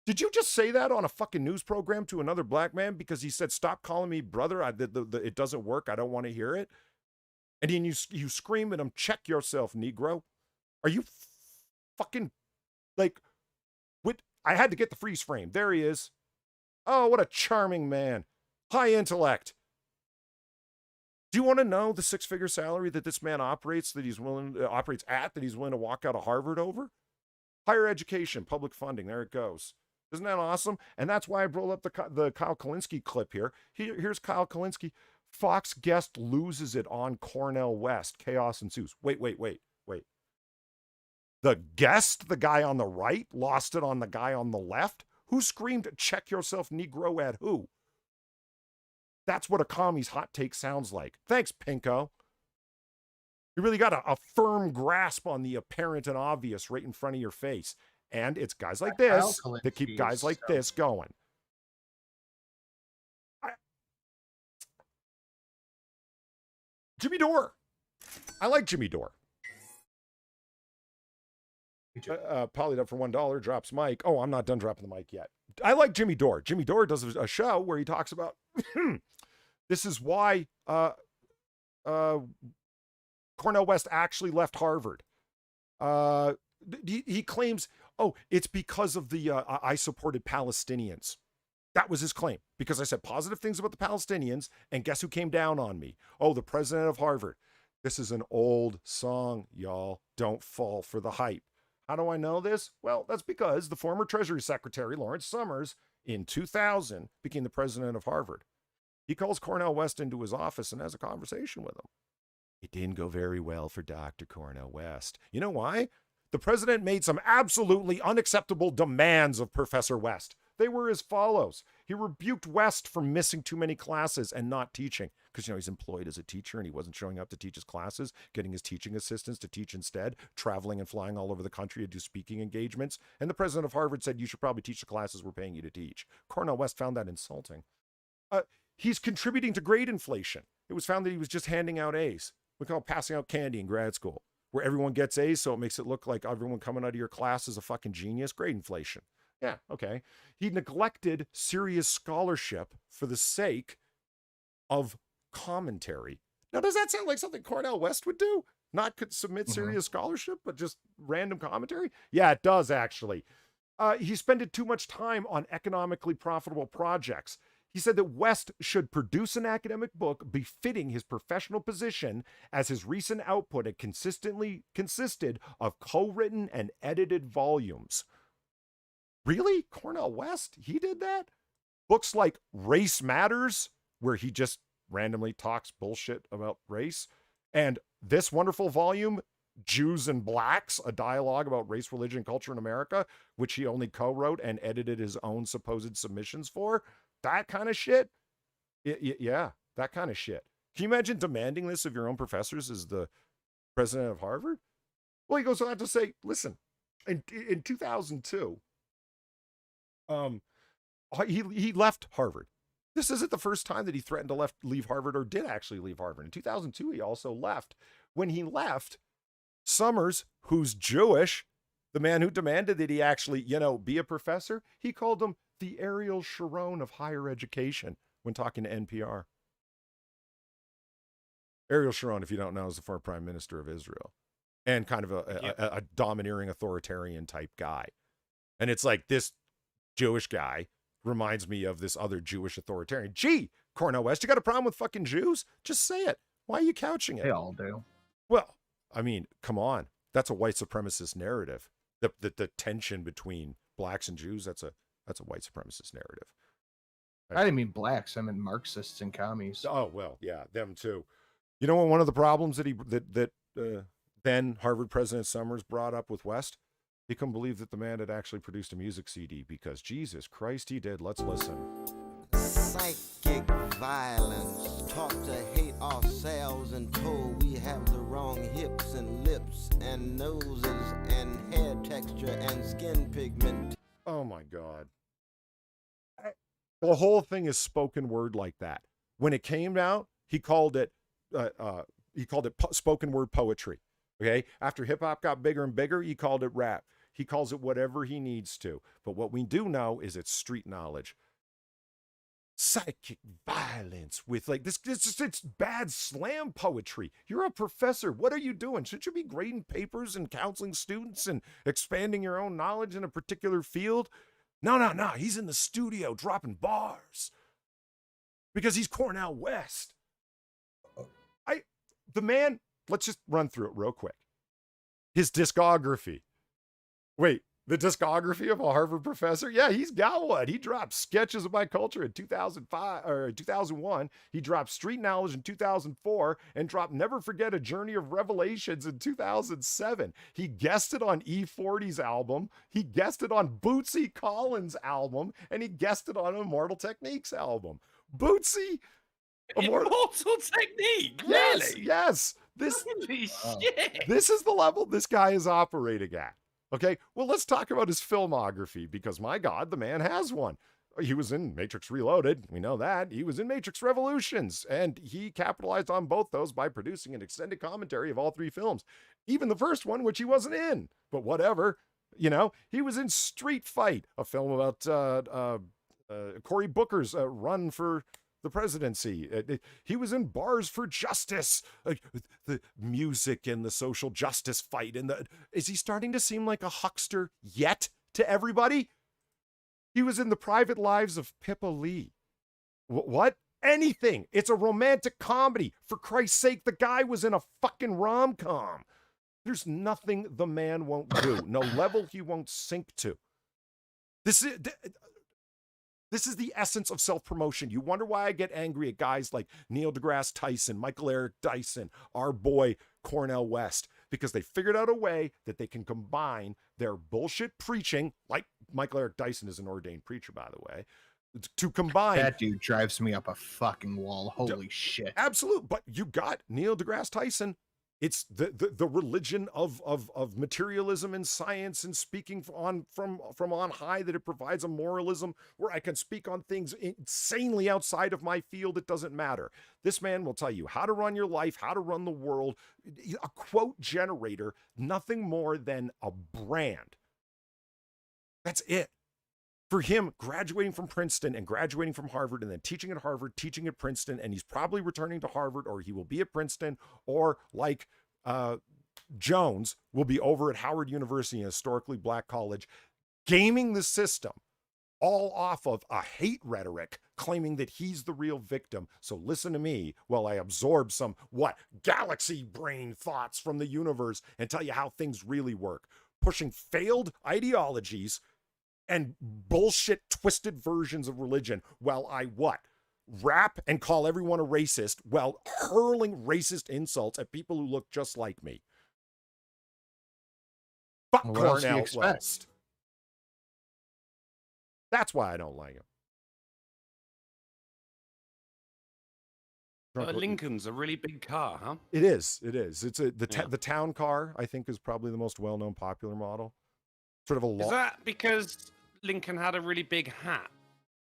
Did you just say that on a fucking news program to another black man because he said, stop calling me brother, it doesn't work, I don't want to hear it? And then you scream at him, check yourself, Negro. Are you fucking, like, what? I had to get the freeze frame. There he is. Oh, what a charming man. High intellect. Do you want to know the six-figure salary that this man operates at, that he's willing to walk out of Harvard over? Higher education, public funding, there it goes. Isn't that awesome? And that's why I rolled up the Kyle Kulinski clip here. Here's Kyle Kulinski. Fox guest loses it on Cornel West. Chaos ensues. Wait. The guest, the guy on the right, lost it on the guy on the left? Who screamed, check yourself, Negro, at who? That's what a commie's hot take sounds like. Thanks, Pinko. You really got a firm grasp on the apparent and obvious right in front of your face. And it's guys like this that keep guys like this going. Jimmy Dore. I like Jimmy Dore. Polyed up for $1, drops mic. Oh, I'm not done dropping the mic yet. I like Jimmy Dore. Jimmy Dore does a show where he talks about this is why Cornel West actually left Harvard. He claims, oh, it's because of the I supported Palestinians. That was his claim, because I said positive things about the Palestinians, and guess who came down on me? Oh, the president of Harvard. This is an old song, y'all. Don't fall for the hype. How do I know this? Well, that's because the former Treasury Secretary, Lawrence Summers, in 2000, became the president of Harvard. He calls Cornel West into his office and has a conversation with him. It didn't go very well for Dr. Cornel West. You know why? The president made some absolutely unacceptable demands of Professor West. They were as follows. He rebuked West for missing too many classes and not teaching. Because, you know, he's employed as a teacher and he wasn't showing up to teach his classes, getting his teaching assistants to teach instead, traveling and flying all over the country to do speaking engagements. And the president of Harvard said, you should probably teach the classes we're paying you to teach. Cornel West found that insulting. he's contributing to grade inflation. It was found that he was just handing out A's. We call it passing out candy in grad school, where everyone gets A's, so it makes it look like everyone coming out of your class is a fucking genius. Grade inflation. Yeah, okay. He neglected serious scholarship for the sake of commentary. Now, does that sound like something Cornel West would do? Not could submit serious scholarship, but just random commentary? Yeah, it does, actually. He spent too much time on economically profitable projects. He said that West should produce an academic book befitting his professional position, as his recent output had consistently consisted of co-written and edited volumes. Really? Cornel West? He did that? Books like Race Matters, where he just randomly talks bullshit about race, and this wonderful volume, Jews and Blacks, a dialogue about race, religion, culture in America, which he only co-wrote and edited his own supposed submissions for. That kind of shit? Yeah, that kind of shit. Can you imagine demanding this of your own professors as the president of Harvard? Well, he goes on to say, listen, in 2002, he left Harvard. This isn't the first time that he threatened to leave Harvard, or did actually leave Harvard. In 2002, he also left. When he left, Summers, who's Jewish, the man who demanded that he actually, be a professor, he called him the Ariel Sharon of higher education when talking to NPR. Ariel Sharon, if you don't know, is the former prime minister of Israel and kind of a domineering authoritarian type guy. And it's like, this Jewish guy reminds me of this other Jewish authoritarian. Gee, Cornel West, you got a problem with fucking Jews? Just say it. Why are you couching it? They all do. Well, I mean, come on. That's a white supremacist narrative. The tension between blacks and Jews, that's a white supremacist narrative. I didn't mean blacks. I meant Marxists and commies. Oh, well, yeah, them too. You know what? One of the problems that then Harvard President Summers brought up with West, he couldn't believe that the man had actually produced a music CD, because Jesus Christ, he did. Let's listen. Psychic violence, taught to hate ourselves and told we have the wrong hips and lips and noses and hair texture and skin pigment. Oh my God. The whole thing is spoken word like that. When it came out, he called it spoken word poetry. Okay. After hip hop got bigger and bigger, he called it rap. He calls it whatever he needs to. But what we do know is it's street knowledge. Psychic violence with like this, it's bad slam poetry. You're a professor. What are you doing? Shouldn't you be grading papers and counseling students and expanding your own knowledge in a particular field? No. He's in the studio dropping bars because he's Cornel West. The man, let's just run through it real quick. His discography. Wait, the discography of a Harvard professor? Yeah, he's got one. He dropped Sketches of My Culture in 2005 or 2001. He dropped Street Knowledge in 2004 and dropped Never Forget a Journey of Revelations in 2007. He guested on E40's album. He guested on Bootsy Collins' album, and he guested on Immortal Technique's album. Bootsy, Immortal Technique? Yes, Really? yes. Holy shit. This is the level this guy is operating at. Okay, well, let's talk about his filmography, because my God, the man has one. He was in Matrix Reloaded. We know that. He was in Matrix Revolutions, and he capitalized on both those by producing an extended commentary of all three films. Even the first one, which he wasn't in, but whatever. He was in Street Fight, a film about Cory Booker's run for the presidency. He was in Bars for Justice, the music and the social justice fight. Is he starting to seem like a huckster yet to everybody? He was in The Private Lives of Pippa Lee. What? Anything. It's a romantic comedy. For Christ's sake, the guy was in a fucking rom-com. There's nothing the man won't do. No level he won't sink to. This is the essence of self-promotion. You wonder why I get angry at guys like Neil deGrasse Tyson, Michael Eric Dyson, our boy Cornel West, because they figured out a way that they can combine their bullshit preaching, like Michael Eric Dyson is an ordained preacher, by the way, to combine. That dude drives me up a fucking wall. Holy shit. Absolute. But you got Neil deGrasse Tyson It's the religion of materialism and science and speaking from on high, that it provides a moralism where I can speak on things insanely outside of my field. It doesn't matter. This man will tell you how to run your life, how to run the world. A quote generator, nothing more than a brand. That's it. For him, graduating from Princeton and graduating from Harvard and then teaching at Harvard, teaching at Princeton, and he's probably returning to Harvard, or he will be at Princeton, or like Jones will be over at Howard University, a historically black college, gaming the system all off of a hate rhetoric, claiming that he's the real victim. So listen to me while I absorb some, galaxy brain thoughts from the universe and tell you how things really work. Pushing failed ideologies and bullshit twisted versions of religion while I rap and call everyone a racist while hurling racist insults at people who look just like me. Fuck What else do you Cornel expect? West. That's why I don't like him. Lincoln's a really big car, huh? It is. It's the town car, I think, is probably the most well-known popular model. Sort of a Is that because Lincoln had a really big hat?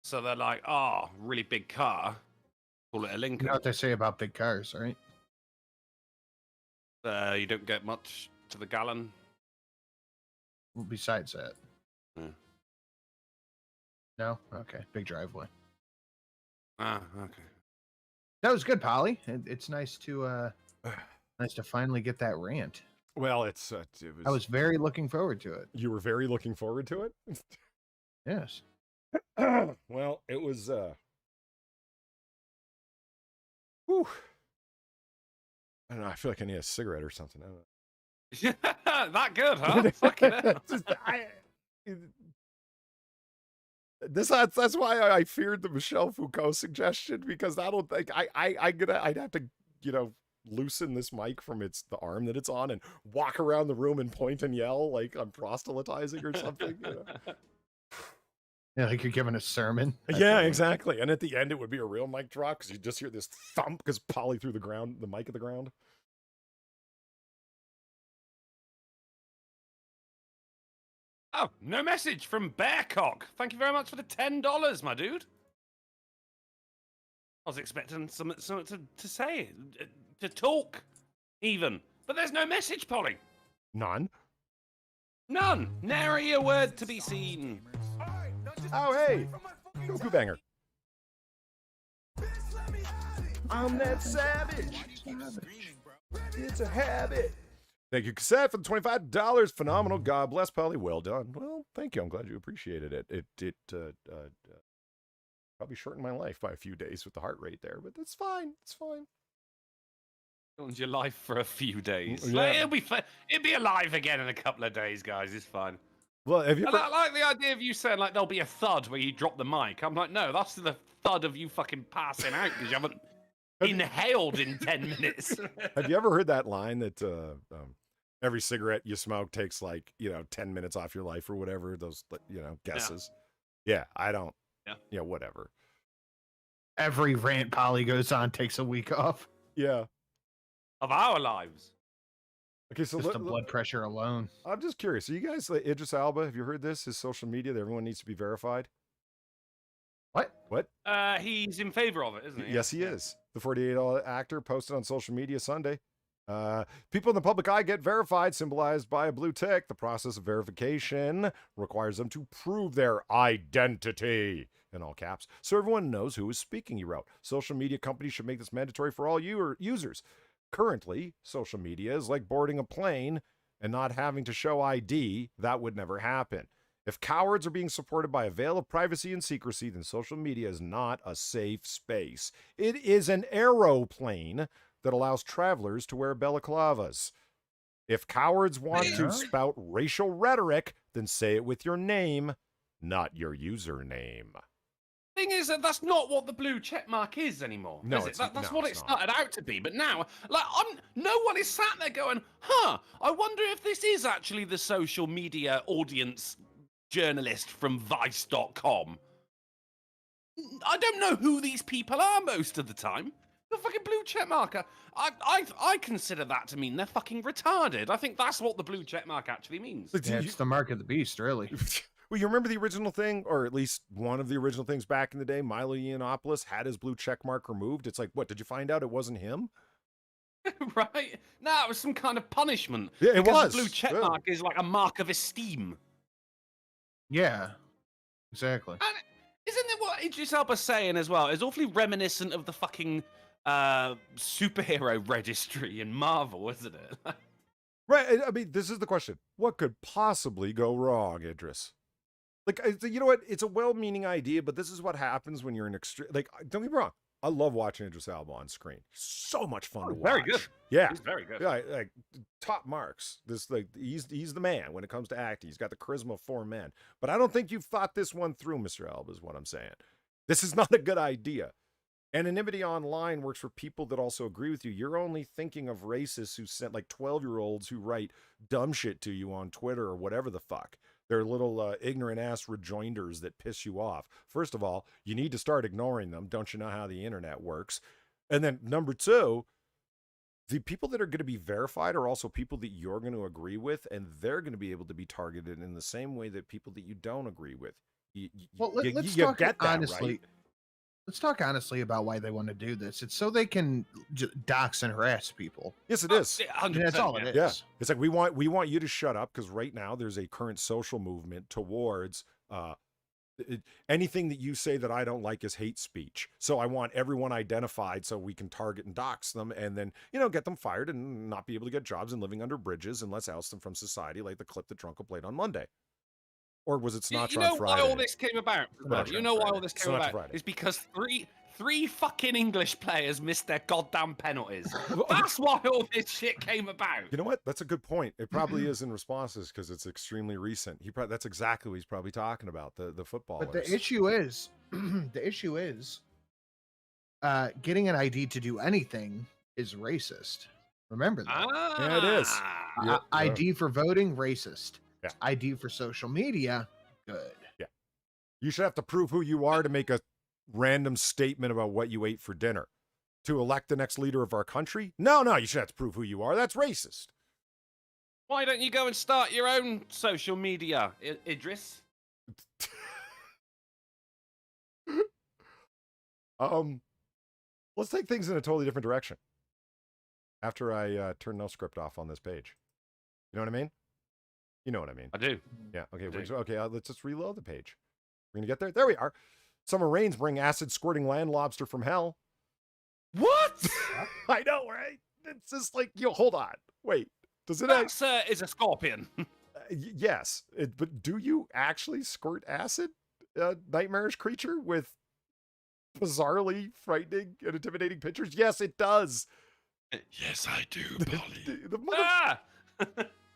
So they're like, oh, really big car. Call it a You Lincoln. know what they say about big cars, right? You don't get much to the gallon. Well, besides that. Yeah. No? Okay. Big driveway. Ah, okay. That was good, Polly. It's nice to finally get that rant. Well, I was very looking forward to it. You were very looking forward to it? Yes. Well, it was whew. I don't know, I feel like I need a cigarette or something. I don't know. That good, huh? Fucking hell. That's why I feared the Michel Foucault suggestion, because I don't think I'd have to, loosen this mic from the arm that it's on and walk around the room and point and yell like I'm proselytizing or something. Yeah, like you're giving a sermon. Yeah, exactly. And at the end, it would be a real mic drop because you just hear this thump because Polly threw the mic at the ground. Oh, no message from Bearcock. Thank you very much for the $10, my dude. I was expecting something to say, to talk, even. But there's no message, Polly. None. None. Nary a word to be seen. Oh, hey. Goku Banger. I'm that savage. It's a habit. Thank you, Cassette, for the $25. Phenomenal. God bless, Polly. Well done. Well, thank you. I'm glad you appreciated it. It probably shortened my life by a few days with the heart rate there, but that's fine. It's fine. Shortened your life for a few days. Yeah. Like, it'll be alive again in a couple of days, guys. It's fine. Well, have you And I like the idea of you saying, like, there'll be a thud where you drop the mic. I'm like, no, that's the thud of you fucking passing out because you haven't inhaled in 10 minutes. Have you ever heard that line that every cigarette you smoke takes 10 minutes off your life or whatever? Those guesses. Yeah, I don't. Yeah, whatever. Every rant Polly goes on takes a week off. Yeah. Of our lives. Okay, so Just the blood pressure alone. I'm just curious. Are you guys like Idris Elba? Have you heard this? His social media that everyone needs to be verified. What? He's in favor of it, isn't he? Yes, he is. The 48 actor posted on social media Sunday. People in the public eye get verified, symbolized by a blue tick. The process of verification requires them to prove their identity, in all caps, so everyone knows who is speaking, he wrote. Social media companies should make this mandatory for all users. Currently, social media is like boarding a plane and not having to show ID. That would never happen. If cowards are being supported by a veil of privacy and secrecy, then social media is not a safe space. It is an aeroplane that allows travelers to wear balaclavas. If cowards want to spout racial rhetoric, then say it with your name, not your username. Thing is that that's not what the blue check mark is anymore. No, is it? That's no, what it it's started out to be. But now, no one is sat there going, "Huh? I wonder if this is actually the social media audience journalist from Vice.com." I don't know who these people are most of the time. The fucking blue check marker. I consider that to mean they're fucking retarded. I think that's what the blue check mark actually means. Yeah, it's the mark of the beast, really. Well, you remember the original thing, or at least one of the original things back in the day? Milo Yiannopoulos had his blue check mark removed. It's like, what, did you find out it wasn't him? Right? No, it was some kind of punishment. Yeah, it because was. The blue check Yeah. mark is like a mark of esteem. Yeah, exactly. And isn't it what Idris Elba's saying as well? It's awfully reminiscent of the fucking superhero registry in Marvel, isn't it? Right. I mean, this is the question. What could possibly go wrong, Idris? Like, you know what? It's a well-meaning idea, but this is what happens when you're in extreme. Like, don't get me wrong. I love watching Idris Elba on screen. So much fun to watch. Very good. Yeah. He's very good. Yeah, like top marks. This like he's the man when it comes to acting. He's got the charisma of 4 men. But I don't think you've thought this one through, Mr. Elba, is what I'm saying. This is not a good idea. Anonymity online works for people that also agree with you. You're only thinking of racists who sent like 12-year-olds who write dumb shit to you on Twitter or whatever the fuck. They're little ignorant ass rejoinders that piss you off. First of all, you need to start ignoring them. Don't you know how the internet works? And then number 2, the people that are going to be verified are also people that you're going to agree with, and they're going to be able to be targeted in the same way that people that you don't agree with. Let's talk honestly. Right? Let's talk honestly about why they want to do this. It's so they can dox and harass people. Yes, it is. 100%, That's all it is. Yeah, it's like we want you to shut up because right now there's a current social movement towards anything that you say that I don't like is hate speech. So I want everyone identified so we can target and dox them, and then get them fired and not be able to get jobs and living under bridges, and let's oust them from society, like the clip that Drunko played on Monday. Or was it Sinatra on Friday? You know why all this came about? You know why all this came Sinatra about? Friday. It's because three fucking English players missed their goddamn penalties. That's why all this shit came about. You know what? That's a good point. It probably is in responses because it's extremely recent. That's exactly what he's probably talking about, the footballers. But the issue is, getting an ID to do anything is racist. Remember that. Yeah, it is. ID for voting, racist. Yeah. ID for social media, good. Yeah. You should have to prove who you are to make a random statement about what you ate for dinner. To elect the next leader of our country? No, you should have to prove who you are. That's racist. Why don't you go and start your own social media, Idris? Let's take things in a totally different direction. After I turn no script off on this page. You know what I mean? You know what I mean. I do. Yeah, okay. Let's just reload the page. We're going to get there. There we are. Summer rains bring acid-squirting land lobster from hell. What? I know, right? It's just like, hold on. Wait. Does it That is a scorpion. Yes. But do you actually squirt acid, nightmarish creature, with bizarrely frightening and intimidating pictures? Yes, it does. Yes, I do, Polly.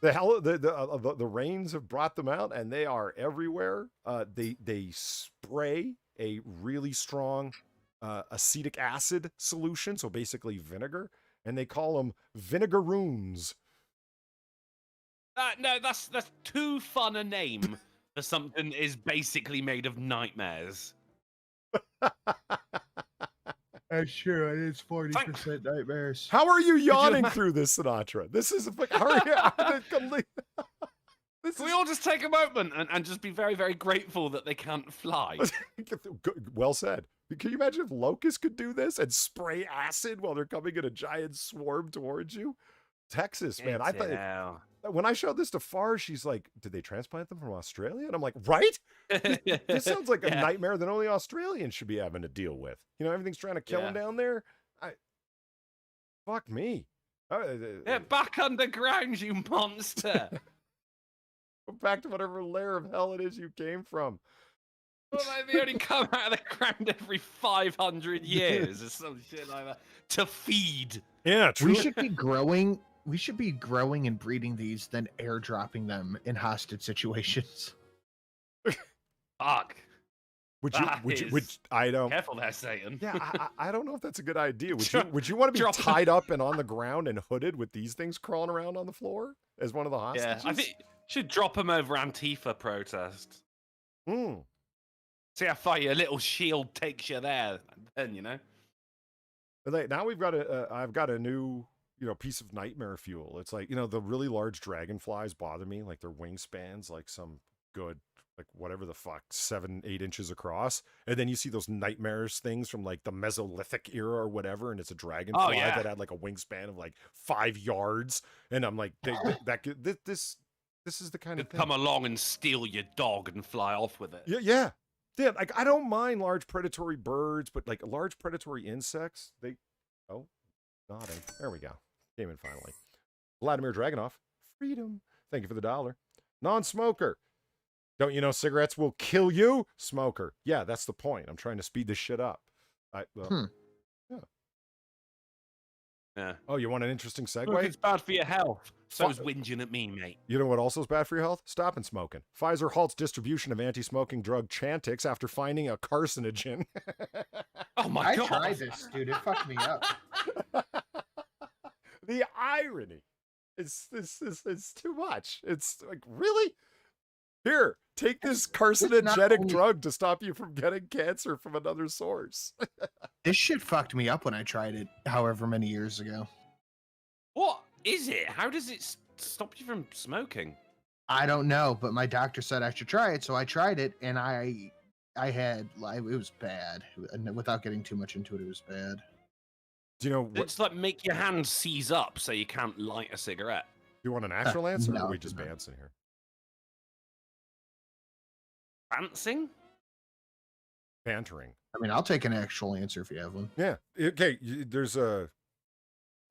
The rains have brought them out, and they are everywhere. They spray a really strong acetic acid solution, so basically vinegar, and they call them vinegaroons. No, that's too fun a name for something that is basically made of nightmares. That's true. It is 40% nightmares. How are you yawning through this, Sinatra? This is Can we all just take a moment and just be very, very grateful that they can't fly? Well said. Can you imagine if locusts could do this and spray acid while they're coming in a giant swarm towards you? Texas, man. I thought when I showed this to Far, she's like, did they transplant them from Australia? And I'm like, right? This sounds like a nightmare that only Australians should be having to deal with. Everything's trying to kill them down there. Fuck me. Back underground, you monster. Go back to whatever layer of hell it is you came from. Well, they only come out of the ground every 500 years or some shit like that to feed. Yeah, true. We should be growing and breeding these, then airdropping them in hostage situations. Fuck. Which I don't. Careful there, Satan. Yeah, I don't know if that's a good idea. Would you want to be tied up and on the ground and hooded with these things crawling around on the floor as one of the hostages? Yeah, I think you should drop them over Antifa protests. See how far your little shield takes you there, then, Now I've got a new, piece of nightmare fuel. It's like, the really large dragonflies bother me, like their wingspans, like some good, like whatever the fuck, 7-8 inches across. And then you see those nightmares things from like the Mesolithic era or whatever, and it's a dragonfly that had like a wingspan of like 5 yards. And I'm like, this is the kind of thing. Come along and steal your dog and fly off with it. Yeah. Yeah, like I don't mind large predatory birds, but like large predatory insects, nodding. There we go. Came in finally. Vladimir Dragunov, freedom. Thank you for the $1. Non-smoker. Don't you know cigarettes will kill you? Smoker. Yeah, that's the point. I'm trying to speed this shit up. Yeah. Yeah. Oh, you want an interesting segue? Look, it's bad for your health. So's whinging at me, mate. You know what also is bad for your health? Stopping smoking. Pfizer halts distribution of anti-smoking drug Chantix after finding a carcinogen. Oh my God. I tried this, dude. It fucked me up. The irony is too much. It's like, really? Here, take this carcinogenic drug to stop you from getting cancer from another source. This shit fucked me up when I tried it however many years ago. What is it? How does it stop you from smoking? I don't know, but my doctor said I should try it, so I tried it, and it was bad. Without getting too much into it, it was bad. Do you know what? It's like make your hands seize up so you can't light a cigarette. Do you want an actual answer, no, or are we just bouncing here? Dancing? Bantering. I mean, I'll take an actual answer if you have one. Yeah. Okay. There's a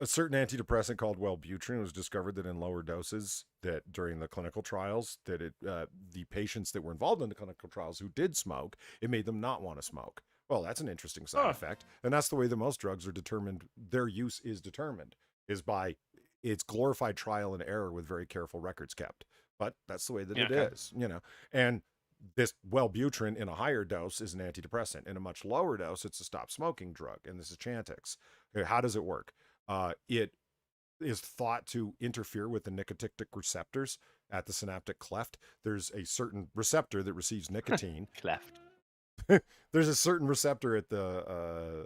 certain antidepressant called Wellbutrin. It was discovered that in lower doses, that during the clinical trials, that the patients that were involved in the clinical trials who did smoke, it made them not want to smoke. Well, that's an interesting side effect, and that's the way that most drugs are determined. Their use is determined is by its glorified trial and error with very careful records kept. But that's the way that it is, And this Wellbutrin in a higher dose is an antidepressant. In a much lower dose, it's a stop smoking drug, and this is Chantix. How does it work? It is thought to interfere with the nicotinic receptors at the synaptic cleft. There's a certain receptor that receives nicotine. Cleft. There's a certain receptor at the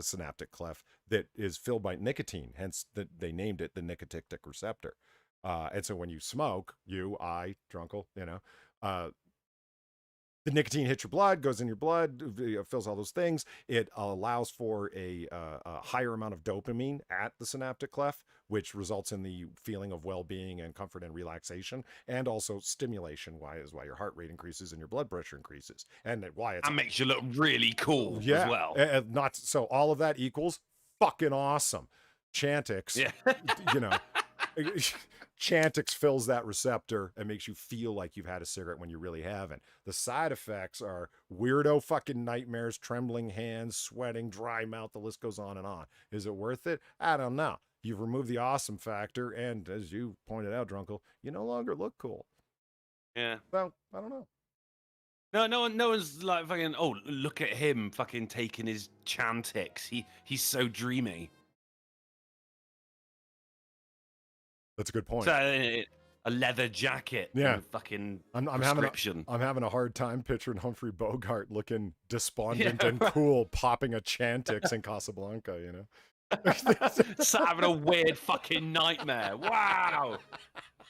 synaptic cleft that is filled by nicotine. Hence, they named it the nicotinic receptor. And so when you smoke, Drunkle, the nicotine hits your blood, goes in your blood, fills all those things. It allows for a higher amount of dopamine at the synaptic cleft, which results in the feeling of well-being and comfort and relaxation, and also stimulation. Why your heart rate increases and your blood pressure increases, and why that makes you look really cool as well. So all of that equals fucking awesome. Chantix, Chantix fills that receptor and makes you feel like you've had a cigarette when you really haven't. The side effects are weirdo fucking nightmares, trembling hands, sweating, dry mouth. The list goes on and on. Is it worth it? I don't know. You've removed the awesome factor, and as you pointed out, Drunkle, you no longer look cool. Yeah. Well, I don't know. No one's like fucking. Oh, look at him fucking taking his Chantix. He's so dreamy. That's a good point. So, a leather jacket. Yeah. Fucking I'm having a hard time picturing Humphrey Bogart looking despondent and cool, popping a Chantix in Casablanca, So having a weird fucking nightmare. Wow.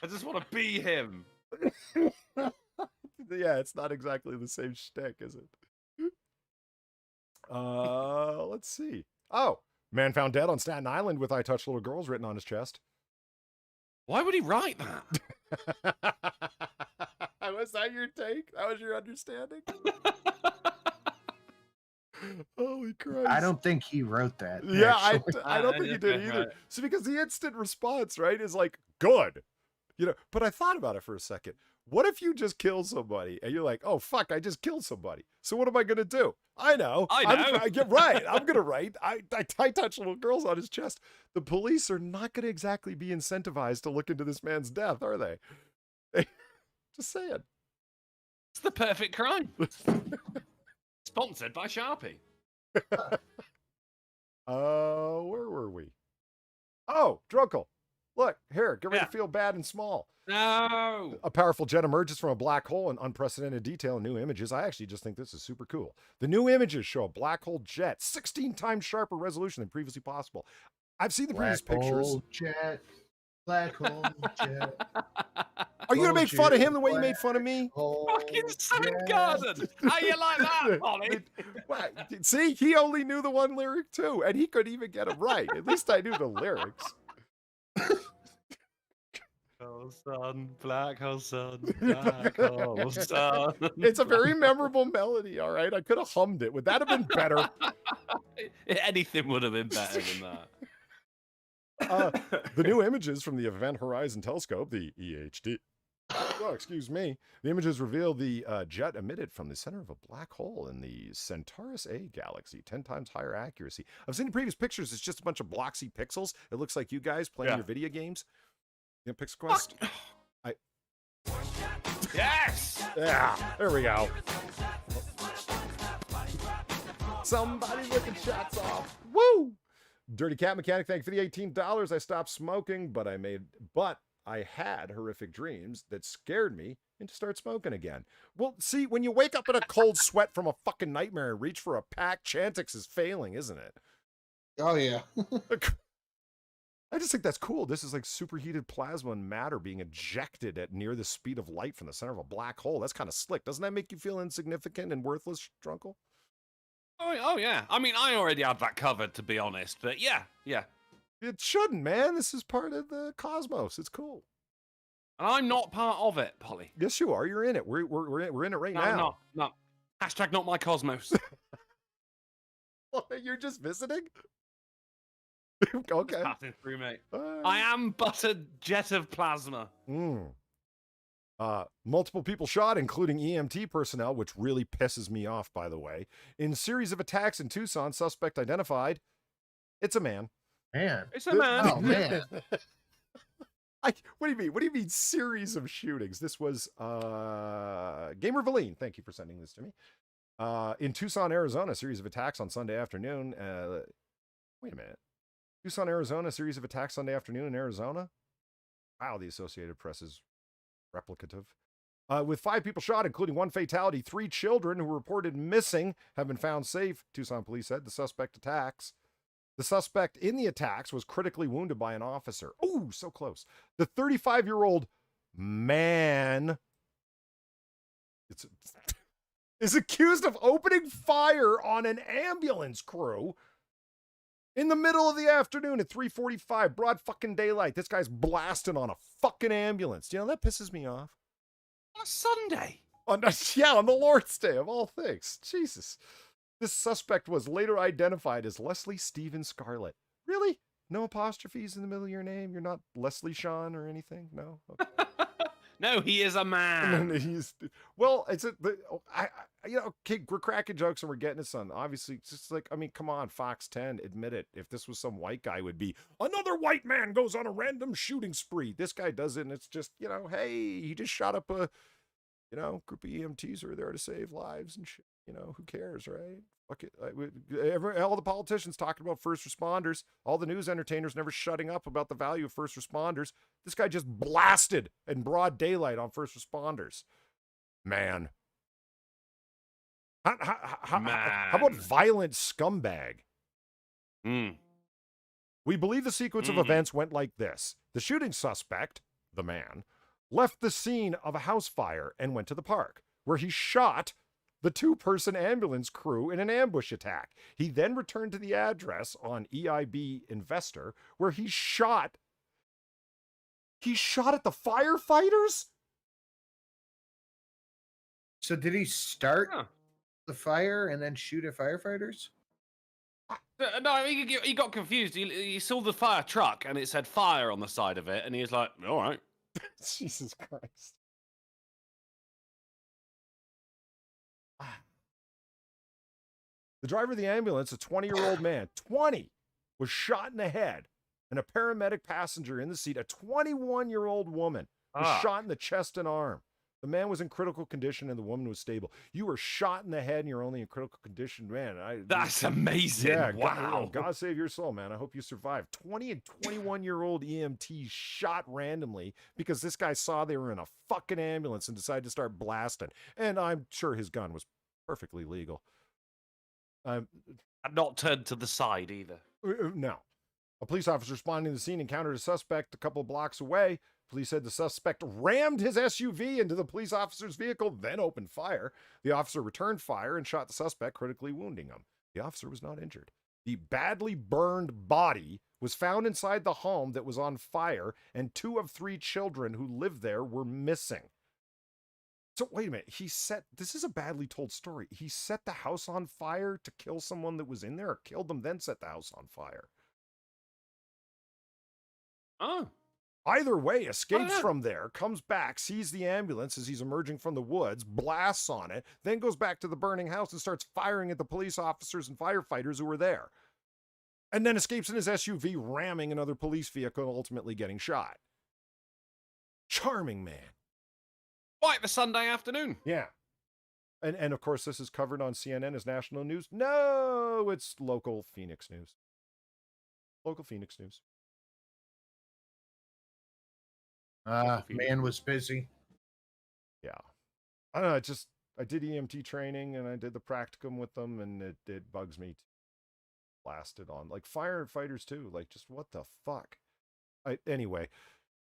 I just want to be him. Yeah, it's not exactly the same shtick, is it? Let's see. Oh, man found dead on Staten Island with "I touch little girls" written on his chest. Why would he write that? Was that your take? That was your understanding? Holy Christ. I don't think he wrote that. Yeah, I don't think he did either. So because the instant response, right, is like, good. But I thought about it for a second. What if you just kill somebody and you're like, oh, fuck, I just killed somebody. So what am I going to do? I know. Right. I'm going to write. I touch little girls on his chest. The police are not going to exactly be incentivized to look into this man's death, are they? Just saying. It's the perfect crime. Sponsored by Sharpie. Where were we? Oh, Drunkle. Look, here, get ready Yeah. to feel bad and small. No. A powerful jet emerges from a black hole in unprecedented detail and new images. I actually just think this is super cool. The new images show a black hole jet 16 times sharper resolution than previously possible. I've seen the previous pictures. Black hole jet. Are you going to make fun of him the way you made fun of me? Fucking Soundgarden. How you like that, Polly? See, he only knew the one lyric too, and he couldn't even get it right. At least I knew the lyrics. Oh, sun, black hole sun, black hole sun. It's a very memorable melody, all right? I could have hummed it. Would that have been better? Anything would have been better than that. The new images from the Event Horizon Telescope, the EHD. Oh, excuse me. The images reveal the jet emitted from the center of a black hole in the Centaurus A galaxy, 10 times higher accuracy. I've seen the previous pictures. It's just a bunch of bloxy pixels. It looks like you guys playing your video games. You know, Pixel Quest? Yes! Yeah, there we go. Somebody licking shots off. Woo! Dirty Cat Mechanic, thank you for the $18. I stopped smoking, but I had horrific dreams that scared me into start smoking again. Well, see, when you wake up in a cold sweat from a fucking nightmare and reach for a pack, Chantix is failing, isn't it? Oh yeah. I just think that's cool. This is like superheated plasma and matter being ejected at near the speed of light from the center of a black hole. That's kind of slick. Doesn't that make you feel insignificant and worthless, Drunkle? Oh, yeah. I mean, I already had that covered, to be honest. But yeah. It shouldn't, man. This is part of the cosmos. It's cool. And I'm not part of it, Polly. Yes, you are. You're in it. We're in it right now. No. Hashtag not my cosmos. You're just visiting? Okay. Passing through, mate. I am but a jet of plasma. Multiple people shot, including EMT personnel, which really pisses me off, by the way. In series of attacks in Tucson, suspect identified. It's a man. Man. It's a man. Oh man. What do you mean? What do you mean series of shootings? This was Gamer Valine. Thank you for sending this to me. In Tucson, Arizona, a series of attacks on Sunday afternoon. Wait a minute. Tucson, Arizona, a series of attacks Sunday afternoon in Arizona. Wow, the Associated Press is replicative. With 5 people shot, including 1 fatality, 3 children who were reported missing have been found safe, Tucson police said. The suspect in the attacks was critically wounded by an officer. Oh, so close. The 35-year-old man is accused of opening fire on an ambulance crew in the middle of the afternoon at 3:45, broad fucking daylight. This guy's blasting on a fucking ambulance. You know, that pisses me off. On a Sunday. On the Lord's Day, of all things. Jesus. This suspect was later identified as Leslie Stephen Scarlett. Really? No apostrophes in the middle of your name? You're not Leslie Sean or anything? No? Okay. No, he is a man. We're cracking jokes and we're getting it, son. Obviously, it's just like, I mean, come on, Fox 10, admit it. If this was some white guy, it would be another white man goes on a random shooting spree. This guy does it, and it's just, hey, he just shot up a, group of EMTs who are there to save lives and shit. Who cares, right? Fuck it. All the politicians talking about first responders, all the news entertainers never shutting up about the value of first responders. This guy just blasted in broad daylight on first responders. Man. How about violent scumbag? We believe the sequence of events went like this. The shooting suspect, the man, left the scene of a house fire and went to the park, where he shot the 2-person ambulance crew in an ambush attack. He then returned to the address on EIB Investor, where he shot at the firefighters? So did he start the fire and then shoot at firefighters? No, I mean, he got confused. He saw the fire truck and it said fire on the side of it, and he was like, all right. Jesus Christ. The driver of the ambulance, a 20-year-old man, 20, was shot in the head, and a paramedic passenger in the seat, a 21-year-old woman, was shot in the chest and arm. The man was in critical condition and the woman was stable. You were shot in the head and you're only in critical condition, man. That's amazing. Yeah, Wow. God save your soul, man. I hope you survive. 20 and 21-year-old EMT shot randomly because this guy saw they were in a fucking ambulance and decided to start blasting. And I'm sure his gun was perfectly legal. And not turned to the side either. No. A police officer responding to the scene encountered a suspect a couple of blocks away. Police said the suspect rammed his SUV into the police officer's vehicle, then opened fire. The officer returned fire and shot the suspect, critically wounding him. The officer was not injured. The badly burned body was found inside the home that was on fire, and 2 of 3 children who lived there were missing. So wait a minute, this is a badly told story. He set the house on fire to kill someone that was in there, or killed them, then set the house on fire? Oh. Either way, escapes from there, comes back, sees the ambulance as he's emerging from the woods, blasts on it, then goes back to the burning house and starts firing at the police officers and firefighters who were there. And then escapes in his SUV, ramming another police vehicle and ultimately getting shot. Charming man. Quite the Sunday afternoon. Yeah. And of course, this is covered on CNN as national news. No, it's local Phoenix news. Local Phoenix news. Man was busy. Yeah. I don't know, I did EMT training and I did the practicum with them, and it bugs me to blast it on. Like firefighters too. Like, just what the fuck? Anyway,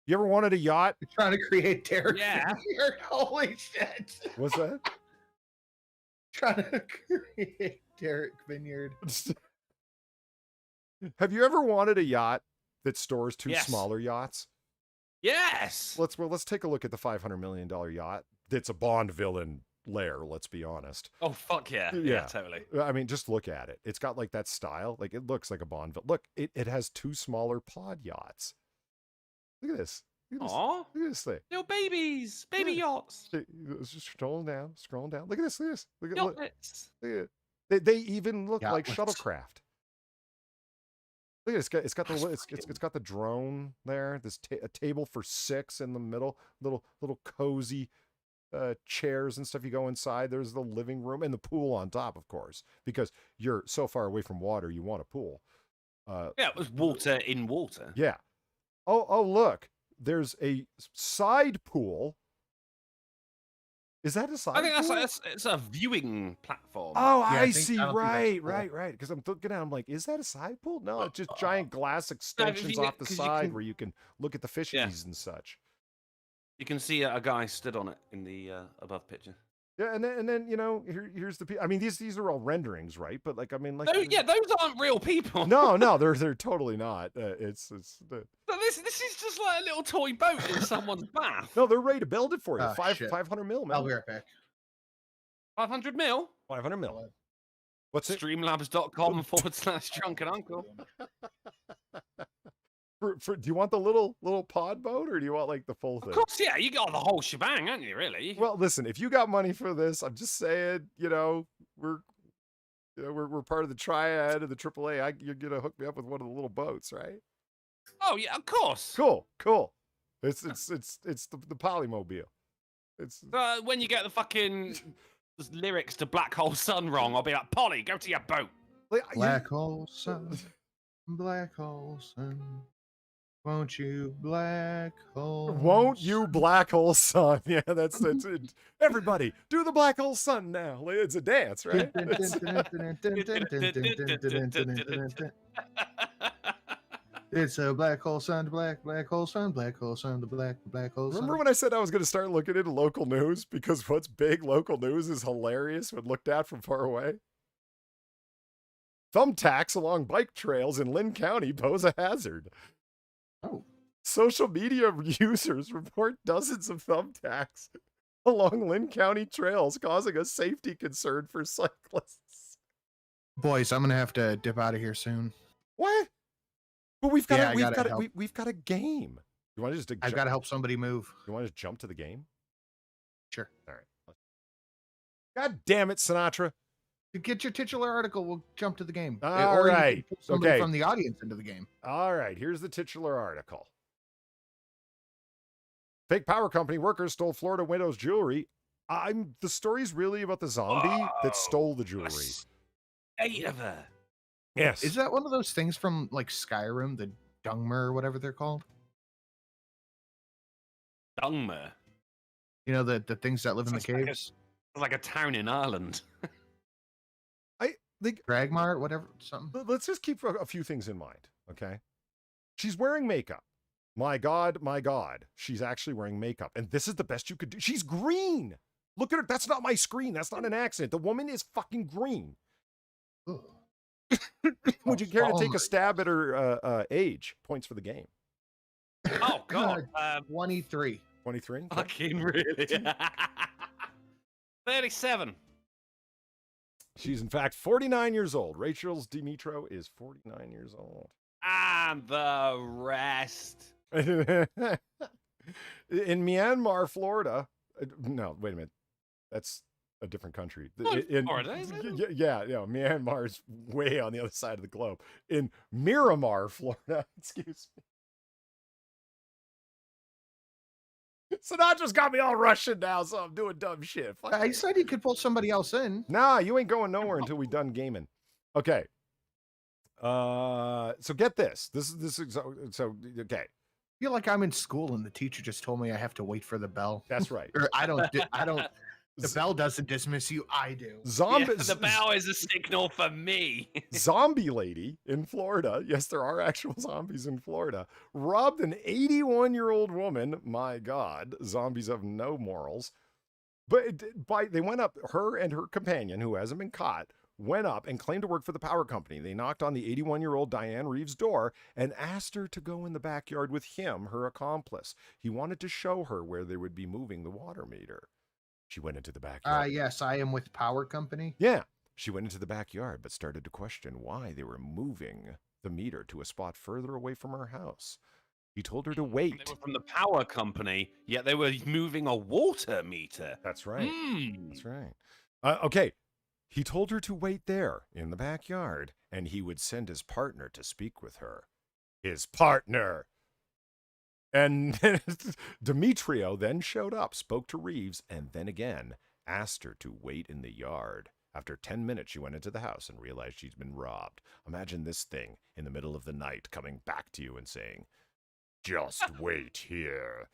you ever wanted a yacht? You're trying to create Derek. Yeah. Vineyard. Holy shit. What's that? Trying to create Derek Vineyard. Have you ever wanted a yacht that stores 2 Yes. smaller yachts? Yes. Let's take a look at the $500 million yacht. That's a Bond villain lair, let's be honest. Oh, fuck yeah. Yeah. Yeah, totally. I mean, just look at it. It's got like that style. Like, it looks like a Bond villain. Look, it has 2 smaller pod yachts. Look at this. Look at this, Aw. look at this thing. Little babies. Baby Yeah. yachts. Just scrolling down. Look at this. Look at this. Look at Yachts. it. They even look like Yachts. shuttlecraft. Look at it. It's got the drone there. This a table for 6 in the middle. Little cozy chairs and stuff. You go inside. There's the living room and the pool on top, of course, because you're so far away from water. You want a pool. Yeah, it was water in water. Yeah. Oh, look. There's a side pool. Is that a side I think pool? it's a viewing platform. Oh, Yeah, I I think- see. I don't think that's Right, cool. right. Because I'm looking at it, I'm like, is that a side pool? No, it's just giant glass extensions you- off the 'cause you side can- where you can look at the fishies and such. You can see a guy stood on it in the above picture. Yeah, and then here's the. I mean, these are all renderings, right? But like, I mean, like, Yeah, those aren't real people. no, they're totally not. It's So this is just like a little toy boat in someone's bath. no, they're ready to build it for you. Oh, shit. 500 mil, man. I'll be right back. 500 mil. 500 mil. What's it? Streamlabs.com/drunken uncle. Do you want the little pod boat, or do you want like the full Of thing? course, yeah, you got the whole shebang, haven't you? Really? Well, listen, if you got money for this, I'm just saying, we're part of the triad of the AAA. You're gonna hook me up with one of the little boats, right? Oh yeah, of course. Cool. It's the Polymobile. It's When you get the fucking lyrics to Black Hole Sun wrong, I'll be like, Polly, go to your boat. like, Black hole sun, black hole sun. Won't you black hole? Won't you black hole sun? Yeah, that's it. Everybody, do the black hole sun now. Like, it's a dance, right? It's a black hole sun, black hole sun, black hole sun, the black hole sun. Remember when I said I was going to start looking into local news, because what's big local news is hilarious when looked at from far away? Thumbtacks along bike trails in Lynn County pose a hazard. Oh. Social media users report dozens of thumbtacks along Lynn County trails, causing a safety concern for cyclists. Boys, I'm gonna have to dip out of here soon. What? But we've got Yeah, I we've gotta got help. we've got a game. You want to just I've got to help somebody move. You want to just jump to the game? Sure. All right. God damn it, Sinatra. To get your titular article, we'll jump to the game. All Or you can right. put somebody Okay. from the audience into the game. All right, here's the titular article. Fake power company workers stole Florida widow's jewelry. The story's really about the zombie that stole the jewelry. 8 of her. Yes. Is that one of those things from like Skyrim, the Dungmer or whatever they're called? Dungmer. You know, the things that live in the Sounds like caves? Like a town in Ireland. Dragmar, whatever, something. Let's just keep a few things in mind, okay? She's wearing makeup. My God, she's actually wearing makeup. And this is the best you could do. She's green. Look at her. That's not my screen. That's not an accident. The woman is fucking green. Would you care to take a stab at her age? Points for the game. Oh, God. 23. 23? Fucking really? 37. She's in fact 49 years old. Rachel's Dimitro is 49 years old. And the rest. In Myanmar, Florida. No, wait a minute. That's a different country. Florida, isn't it? Yeah. Myanmar is way on the other side of the globe. In Miramar, Florida. Excuse me. Sinatra's got me all Russian now, so I'm doing dumb shit. Fuck I said you could pull somebody else in. Nah, you ain't going nowhere until we done gaming. Okay. So get this. This is so okay. I feel like I'm in school and the teacher just told me I have to wait for the bell. That's right. Or I don't. The bell doesn't dismiss you. I do. Zombies. Yeah, the bell is a signal for me. Zombie lady in Florida. Yes, there are actual zombies in Florida. Robbed an 81-year-old woman. My God, zombies have no morals. But they went up. Her and her companion, who hasn't been caught, went up and claimed to work for the power company. They knocked on the 81-year-old Diane Reeves' door and asked her to go in the backyard with him, her accomplice. He wanted to show her where they would be moving the water meter. She went into the backyard. Yes, I am with Power Company. Yeah. She went into the backyard, but started to question why they were moving the meter to a spot further away from her house. He told her to wait. They were from the power company, yet they were moving a water meter. That's right. That's right. Okay. He told her to wait there in the backyard, and he would send his partner to speak with her. His partner! And Demetrio then showed up, spoke to Reeves, and then again asked her to wait in the yard. After 10 minutes, she went into the house and realized she'd been robbed. Imagine this thing in the middle of the night coming back to you and saying, "Just wait here."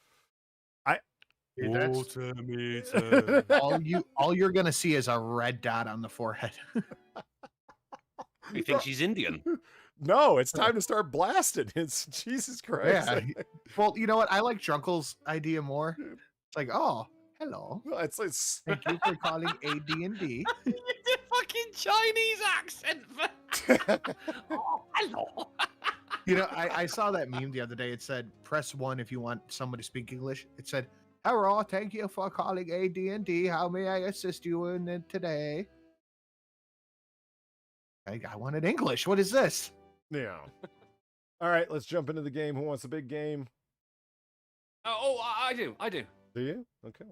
Water meter. all you're gonna see is a red dot on the forehead. You think she's Indian? No, it's time to start blasting. It's Jesus Christ. Yeah. Well, you know what? I like Drunkle's idea more. It's like, oh, hello. It's Thank you for calling AD&D. The fucking Chinese accent. Oh, hello. You know, I saw that meme the other day. It said, press 1 if you want someone to speak English. It said, hello, thank you for calling AD&D. How may I assist you in it today? I wanted English. What is this? Yeah. All right, let's jump into the game. Who wants the big game? I do. Do you? Okay.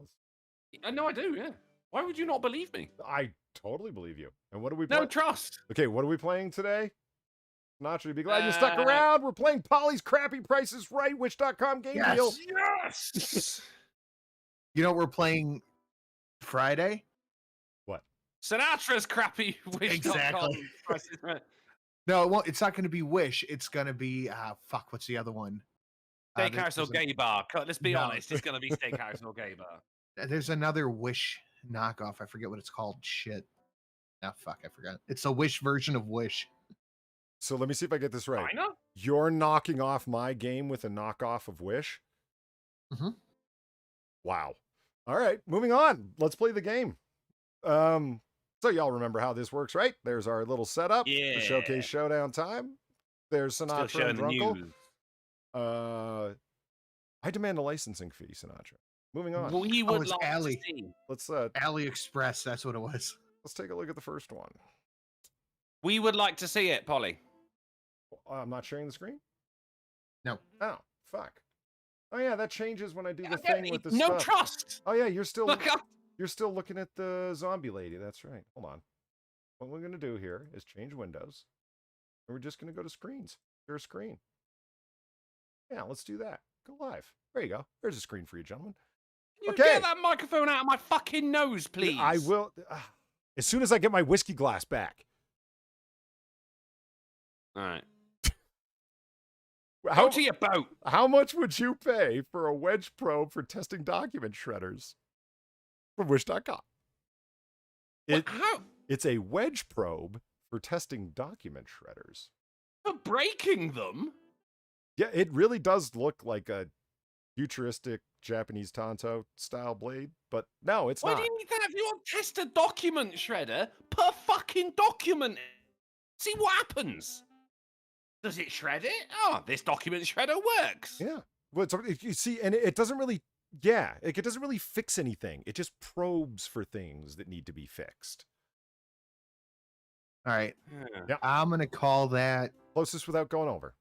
No, I do, yeah. Why would you not believe me? I totally believe you. And what are we No playing? trust. Okay, what are we playing today? Sinatra, be glad you stuck around. We're playing Polly's Crappy Prices Right, Wish.com game deal. Yes. You know what we're playing Friday? What? Sinatra's crappy wish. Exactly. No, it won't. It's not going to be Wish. It's going to be fuck. What's the other one? Steakhouse or gay bar. Let's be honest. It's going to be steakhouse or gay bar. There's another Wish knockoff. I forget what it's called. Shit. Ah, fuck. I forgot. It's a Wish version of Wish. So let me see if I get this right. I know. You're knocking off my game with a knockoff of Wish? Mm-hmm. Wow. All right, moving on. Let's play the game. So y'all remember how this works, right? There's our little setup. Yeah. The showcase showdown time. There's Sinatra and Drunkle. I demand a licensing fee, Sinatra. Moving on. We would it's like Alley. to see. Let's AliExpress. That's what it was. let's take a look at the first one. We would like to see it, Polly. I'm not sharing the screen? No. Oh, fuck. Oh yeah, that changes when I do the thing with the no stuff. trust. Oh yeah, you're still Look up. You're still looking at the zombie lady. That's right. Hold on. What we're going to do here is change windows. And we're just going to go to screens. Share screen. Yeah, let's do that. go live. There you go. There's a screen for you, gentlemen. You Okay. get that microphone out of my fucking nose, please. I will. As soon as I get my whiskey glass back. All right. How, Go to your boat. how much would you pay for a wedge probe for testing document shredders from Wish.com? How? It's a wedge probe for testing document shredders. For breaking them? Yeah, it really does look like a futuristic Japanese Tonto style blade, but no, it's Why not. do you need to have your test a document shredder per fucking document? See what happens. Does it shred it? Oh, this document shredder works. Yeah. Well, you see, and it doesn't really, yeah, it doesn't really fix anything. It just probes for things that need to be fixed. All right. Yeah. I'm going to call that Closest without going over.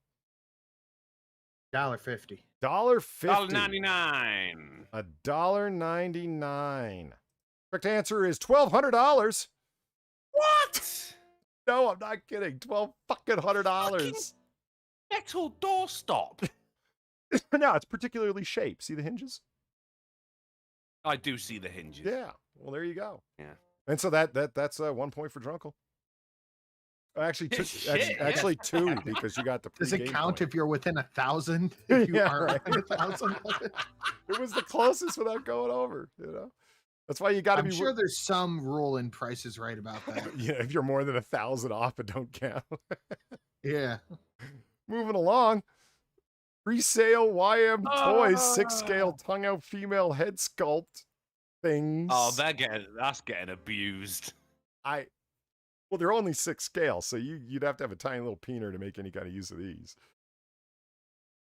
$1.50. $1.50. $1.99. $1.99. Correct answer is $1,200. What? No, I'm not kidding. $1,200. Metal doorstop. No, it's particularly shaped. See the hinges? I do see the hinges. Yeah. Well, there you go. Yeah. And so that's 1 point for Drunkle. Actually, Shit, actually 2 because you got the Does it pre-game count point. if you're within 1,000? If you Yeah, are right. within 1,000? It was the closest without going over, you know? That's why you got to I'm be sure there's some rule in Price is Right about that. Yeah, if you're more than 1,000 off, it don't count. Yeah. Moving along. Pre-sale YM Toys 6-scale tongue-out female head sculpt things. Oh, that's getting abused. Well, they're only 6 scale, so you'd have to have a tiny little peener to make any kind of use of these.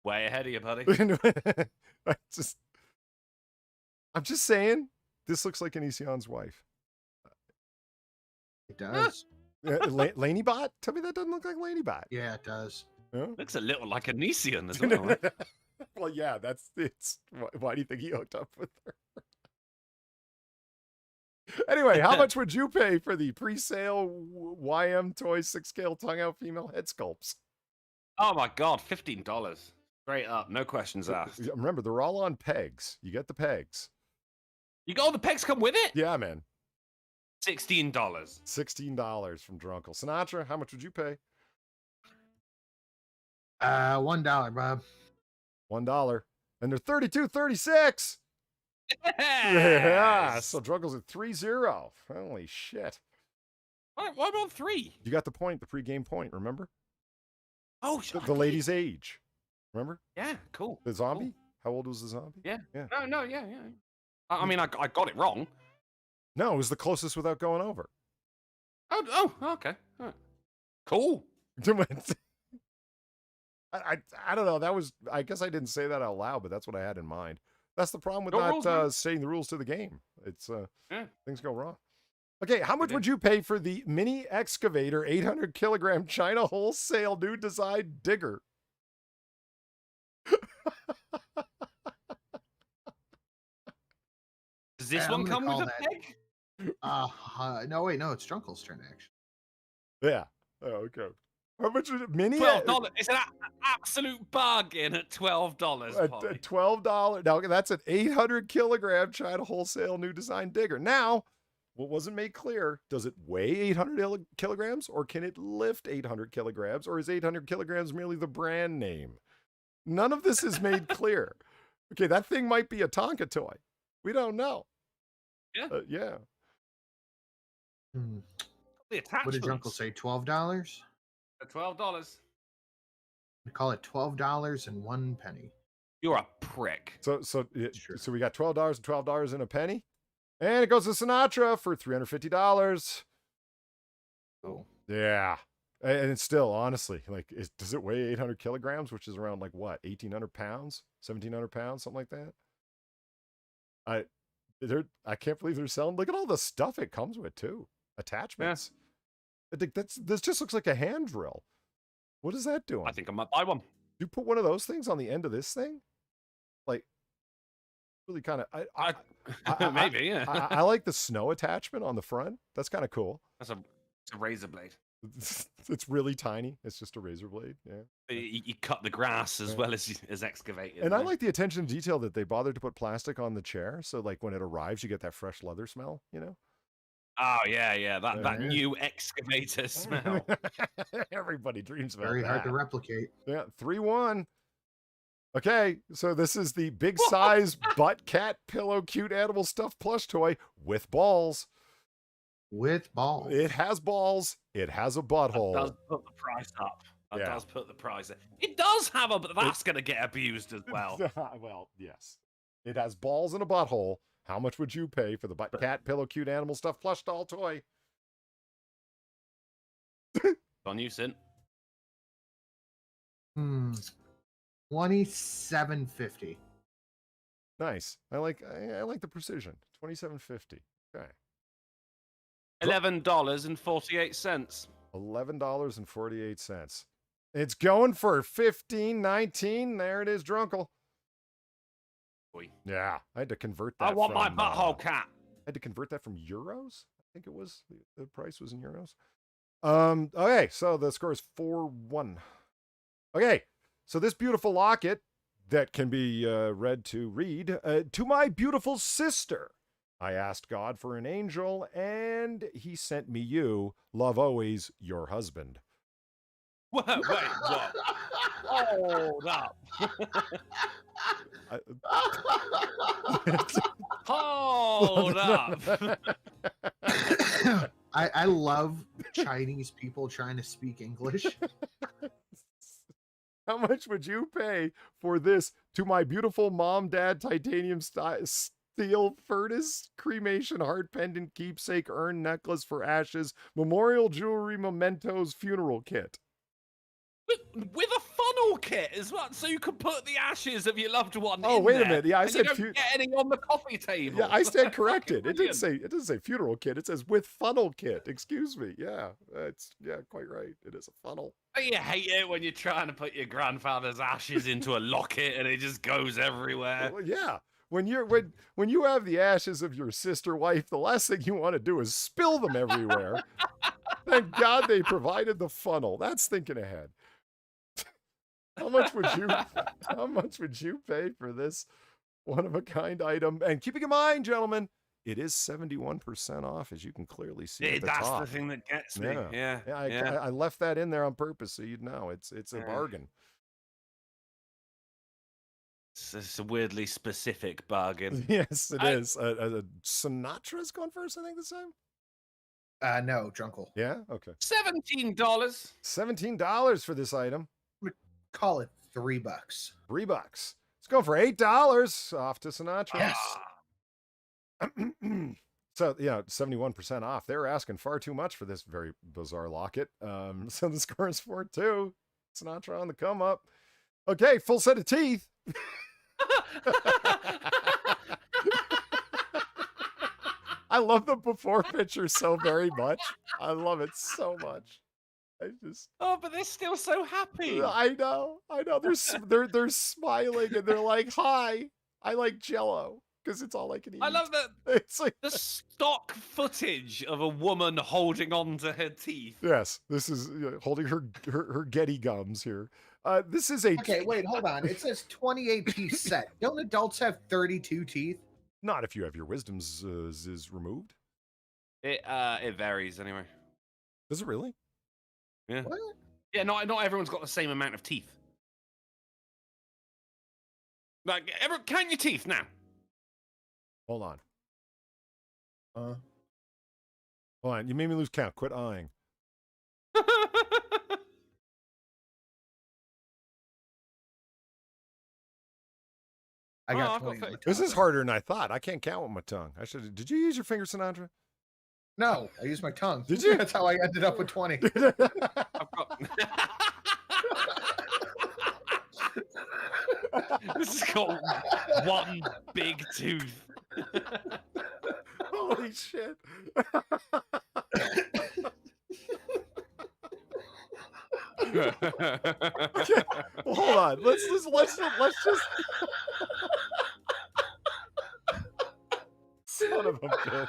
Way ahead of you, buddy. I'm just saying, this looks like Anision's wife. It does. Laney-Bot? Tell me that doesn't look like Laney-Bot. Yeah, it does. Huh? Looks a little like a Nisian as well. Well, yeah, why do you think he hooked up with her? Anyway, how much would you pay for the pre-sale YM Toys 6-scale tongue-out female head sculpts? Oh my god, $15. Straight up, no questions asked. Remember, they're all on pegs. You get the pegs. You got all the pegs come with it? Yeah, man. $16. $16 from Drunkle. Sinatra, how much would you pay? $1, Bob. $1. And they're $32.36. Yeah. Yes! So Drunkle's at 3-0. Holy shit. Why about 3? You got the point, the pre-game point, remember? Oh, The lady's age. Remember? Yeah, cool. The zombie? Cool. How old was the zombie? Yeah. Yeah. No, yeah. I mean, I got it wrong. No, it was the closest without going over. Oh, okay. All right. Cool. I don't know. That was, I guess I didn't say that out loud, but that's what I had in mind. That's the problem with No not rules, man. saying the rules to the game. It's Yeah. things go wrong. Okay, how much did. would you pay for the mini excavator 800 kilogram China wholesale new design digger? Does this I'm one gonna come with call a that- peg? No, wait, no, it's Drunkle's turn, actually. Yeah. Oh, okay. How much would it mini? $12. It's an absolute bargain at $12. At Polly. $12. Now that's an 800 kilogram China wholesale new design digger. Now, what wasn't made clear, does it weigh 800 kilograms or can it lift 800 kilograms or is 800 kilograms merely the brand name? None of this is made clear. Okay, that thing might be a Tonka toy. We don't know. Yeah. Yeah. Hmm. The What did attachments Drunkle say? $12? at $12. We call it $12 and 1 penny. You're a prick. So Sure. we got $12 and $12 and a penny. And it goes to Sinatra for $350. Oh. Yeah. And it's still, honestly, like, does it weigh 800 kilograms, which is around, like, what, 1,800 pounds? 1,700 pounds? Something like that? I can't believe they're selling. Look at all the stuff it comes with, too. Attachments. This just looks like a hand drill. What is that doing? I think I might buy one. You put one of those things on the end of this thing? Like, really kind of... Maybe, yeah. I like the snow attachment on the front. That's kind of cool. It's a razor blade. It's really tiny. It's just a razor blade. Yeah. You cut the grass as well as excavate it. And I like the attention to detail that they bothered to put plastic on the chair. So like when it arrives, you get that fresh leather smell, you know? Oh, yeah. That new excavator smell. Everybody dreams about Very that. hard to replicate. Yeah, 3-1. Okay, so this is the big size butt cat pillow cute animal stuffed plush toy with balls. With balls. It has balls. It has a butthole. That does put the price up. That does put the price up. It does have but that's going to get abused as well. Well, yes. It has balls and a butthole. How much would you pay for the butt cat pillow cute animal stuffed plush doll toy? On you, Sin. $27.50. Nice. I like the precision. $27.50. Okay. $11.48. $11.48. It's going for $15.19. There it is, Drunkle. Boy. Yeah, I had to convert that. I want my butthole cat. I had to convert that from euros. I think it was the price was in euros. Okay, so the score is 4-1. Okay, so this beautiful locket that can be read to read to my beautiful sister. I asked God for an angel, and he sent me you. Love always, your husband. Wait, what? Hold up. Hold up. I love Chinese people trying to speak English. How much would you pay for this to my beautiful mom, dad, titanium steel furnace, cremation, heart pendant, keepsake, urn, necklace for ashes, memorial jewelry, mementos, funeral kit? With a funnel kit as well, so you can put the ashes of your loved one. Oh, in wait a there, minute. Yeah, I and said you don't get any on the coffee table. Yeah, I stand corrected. It Brilliant. doesn't say funeral kit. It says with funnel kit. Excuse me. Yeah, it's quite right. It is a funnel. You hate it when you're trying to put your grandfather's ashes into a locket and it just goes everywhere. Well, yeah. When you have the ashes of your sister wife, the last thing you want to do is spill them everywhere. Thank God they provided the funnel. That's thinking ahead. How much would you pay for this one-of-a-kind item? And keeping in mind, gentlemen, it is 71% off, as you can clearly see at the That's top. the thing that gets me. Yeah. I left that in there on purpose, so you'd know. It's a bargain. It's a weirdly specific bargain. Yes, it is. Sinatra's going first, I think, this time? No, Drunkle. Yeah? Okay. $17. $17 for this item. Call it $3. $3. It's going for $8 off to Sinatra. Yes. So, 71% off. They're asking far too much for this very bizarre locket. So the score is 4-2. Sinatra on the come up. Okay, full set of teeth. I love the before picture so very much. I love it so much. Oh, but they're still so happy. I know. They're smiling and they're like, "Hi, I like Jello," because it's all I can eat. I love that. It's like the stock footage of a woman holding on to her teeth. Yes, this is holding her Getty gums here. This is a Okay, wait, hold on. It says 28 teeth set. Don't adults have 32 teeth? Not if you have your wisdom's is removed. It varies anyway. Does it really? Yeah. What? Yeah, not everyone's got the same amount of teeth. Like, count your teeth now. Hold on. Hold on. You made me lose count. Quit eyeing. I got 20. This is harder than I thought. I can't count with my tongue. I should. Did you use your finger, Sinatra? No, I used my tongue. Did you? That's how I ended up with 20. This is called one big tooth. Holy shit. Okay. Well, hold on. Let's just. Son of a bitch.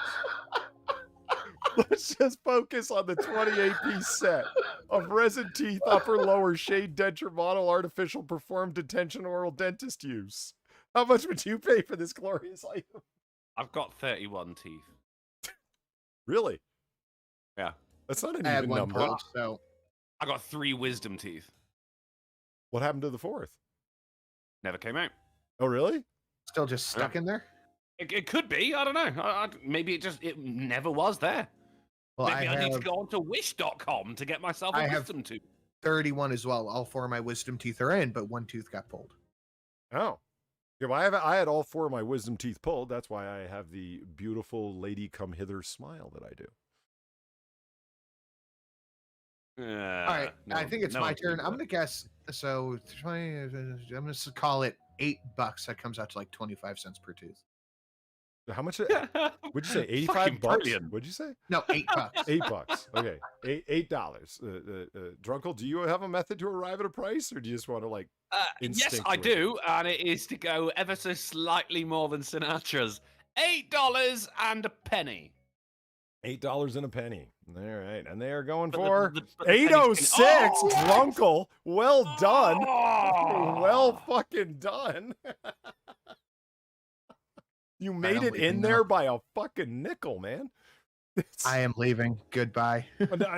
Let's just focus on the 28-piece set of resin teeth, upper lower shade denture model, artificial performed detention oral dentist use. How much would you pay for this glorious item? I've got 31 teeth. Really? Yeah. That's not an I had even one number. pulled, so I got 3 wisdom teeth. What happened to the 4th? Never came out. Oh, really? still just stuck in there. It could be. I don't know. Maybe it never was there. Well, Maybe I need to have go onto wish.com to get myself a I have- wisdom tooth. 31 as well. All 4 of my wisdom teeth are in, but 1 tooth got pulled. Oh. Yeah, well, I had all 4 of my wisdom teeth pulled. That's why I have the beautiful lady come hither smile that I do. All right, I think it's my turn. I'm gonna guess. So 20, I'm gonna call it $8. That comes out to like 25 cents per tooth. How much? Would you say 85 Fucking bucks? brilliant. Would you say No, $8. $8? Okay, $8. Drunkle, do you have a method to arrive at a price, or do you just want to like? Yes, I instinctively? do, and it is to go ever so slightly more than Sinatra's. $8 and a penny. $8 and a penny. All right, and they are going But for the penny's 806. Oh! Drunkle, well done. Oh! Well fucking done. You made am it leaving in now. there by a fucking nickel, man. I am leaving. Goodbye.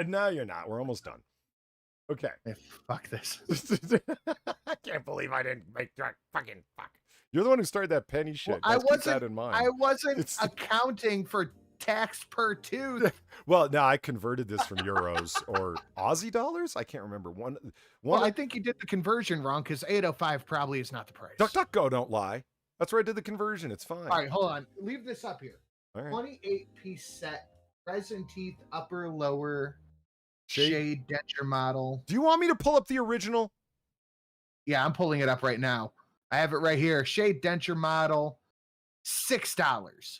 No, you're not. We're almost done. Okay. Fuck this. I can't believe I didn't make that fucking fuck. You're the one who started that penny shit. Well, Let's keep that in mind. I wasn't It's- accounting for tax per tooth. Well, no, I converted this from euros or Aussie dollars. I can't remember. One. Well, I think you did the conversion wrong because 805 probably is not the price. DuckDuckGo, don't lie. That's where I did the conversion. It's fine. All right, hold on. Leave this up here. All right. 28-piece set, resin teeth, upper, lower, Shade. shade denture model. Do you want me to pull up the original? Yeah, I'm pulling it up right now. I have it right here. Shade denture model, $6.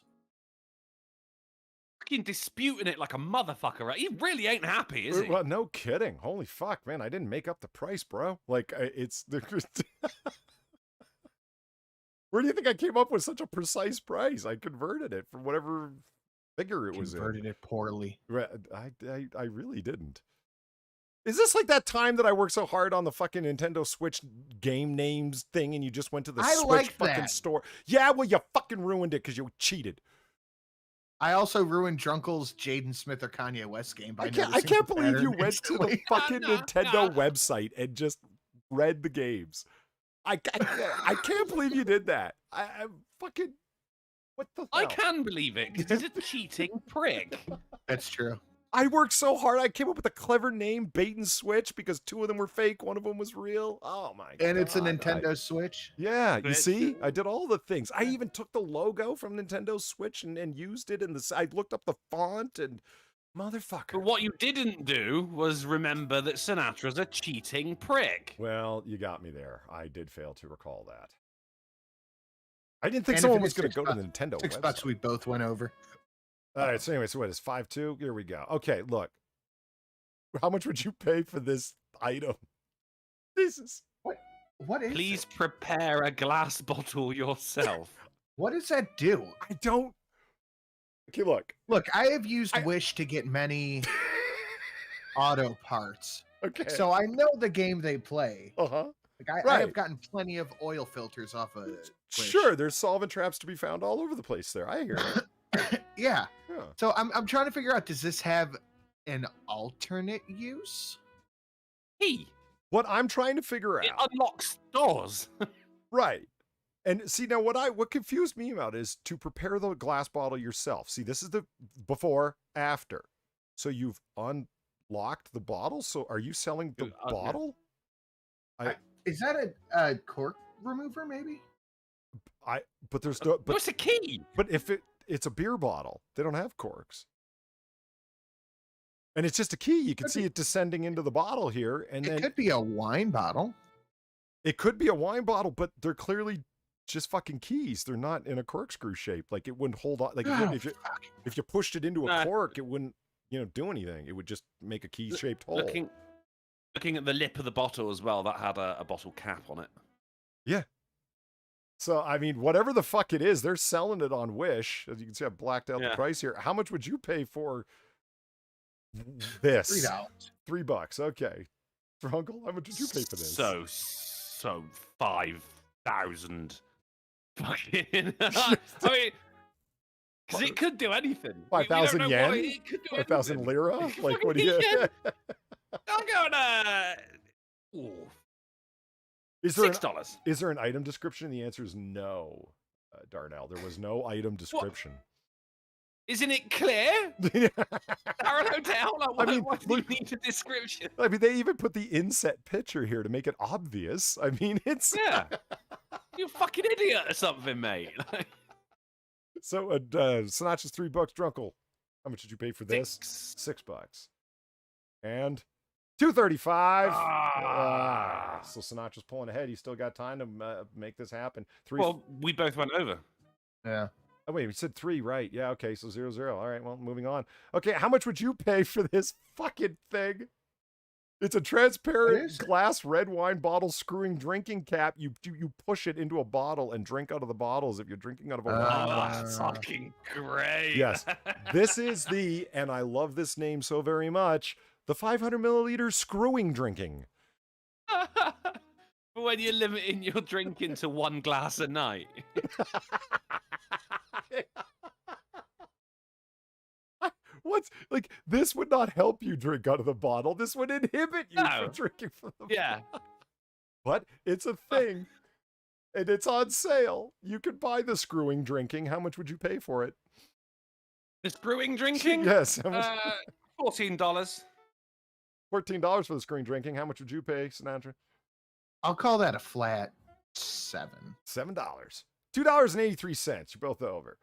Fucking disputing it like a motherfucker, right? He really ain't happy, is he? Well, no kidding. Holy fuck, man! I didn't make up the price, bro. Like, it's the. Where do you think I came up with such a precise price? I converted it from whatever figure it was in. Converted it poorly. I really didn't. Is this like that time that I worked so hard on the fucking Nintendo Switch game names thing and you just went to the I Switch like fucking that. store? Yeah, well, you fucking ruined it because you cheated. I also ruined Drunkle's Jaden Smith or Kanye West game by I noticing can't the believe you pattern went to the instantly. fucking No, Nintendo no. website and just read the games. I can't believe you did that. I fucking, what the I hell? can believe it, because he's a cheating prick. That's true. I worked so hard. I came up with a clever name, Bait and Switch, because 2 of them were fake. 1 of them was real. Oh my god. And it's a Nintendo Switch. Yeah, you But- see? I did all the things. I even took the logo from Nintendo Switch and used it in I looked up the font and motherfucker. But what you didn't do was remember that Sinatra's a cheating prick. Well, you got me there. I did fail to recall that. I didn't think And if someone it was is going to $6 go to the Nintendo $6 website. we both went over. All right, so anyway, so what is 5-2? Here we go. Okay, look. How much would you pay for this item? Jesus. What is Please it? prepare a glass bottle yourself. What does that do? I don't. Okay, look. Look, I have used I- Wish to get many auto parts. Okay. So I know the game they play. Uh-huh. Like I Right. have gotten plenty of oil filters off of Wish. Sure, there's solvent traps to be found all over the place there. I hear it. Yeah. Yeah. So I'm trying to figure out, does this have an alternate use? Hey, What I'm trying to figure it out. unlocks doors. Right. And see now what confused me about is to prepare the glass bottle yourself. See, this is the before, after. So you've unlocked the bottle. So are you selling the Yeah. bottle? Is that a cork remover, maybe? But there's no but What's the key? but if it's a beer bottle, they don't have corks. And it's just a key. You can Could see be. it descending into the bottle here, and It then could be a wine bottle. it could be a wine bottle, but they're clearly just fucking keys. They're not in a corkscrew shape. Like it wouldn't hold on. Like Oh, if you pushed it into a Nah. cork, it wouldn't do anything. It would just make a key shaped hole. Looking at the lip of the bottle as well, that had a bottle cap on it. So I mean, whatever the fuck it is, they're selling it on Wish. As you can see, I've blacked out the Yeah. price here. How much would you pay for This. $3. $3. Okay. Uncle, how much did you pay for this? So 5,000. Fucking. I mean, because it could do anything. 5,000 yen? It could do 5,000 anything. lira? Like, what do you? I'm going Is there $6. Is there an item description? The answer is no, Darnell. There was no item description. Isn't it clear? Darren Hotel? Like, why, why do you need a description? I mean, they even put the inset picture here to make it obvious. I mean, it's... Yeah. You fucking idiot or something, mate. So, Sinatch's $3, Drunkle. How much did you pay for this? $6. And $2.35. So Sinatra's pulling ahead. He's still got time to make this happen. Well, we both went over. Yeah. Oh, wait, we said 3, right? Yeah, okay, so 0-0. All right, well, moving on. Okay, how much would you pay for this fucking thing? It's a transparent glass red wine bottle screwing drinking cap. You push it into a bottle and drink out of the bottle as if you're drinking out of a wine glass. That's fucking great. Yes. This is the, and I love this name so very much, the 500 milliliter screwing drinking. When you're limiting your drinking to 1 glass a night. What's like this would not help you drink out of the bottle. This would inhibit you from drinking from the bottle. But it's a thing. And it's on sale. You could buy the screwing drinking. How much would you pay for it? The screwing drinking? Yes. How much? $14. $14 for the screwing drinking. How much would you pay, Sinatra? I'll call that a flat $7. $7. $2.83. You're both over.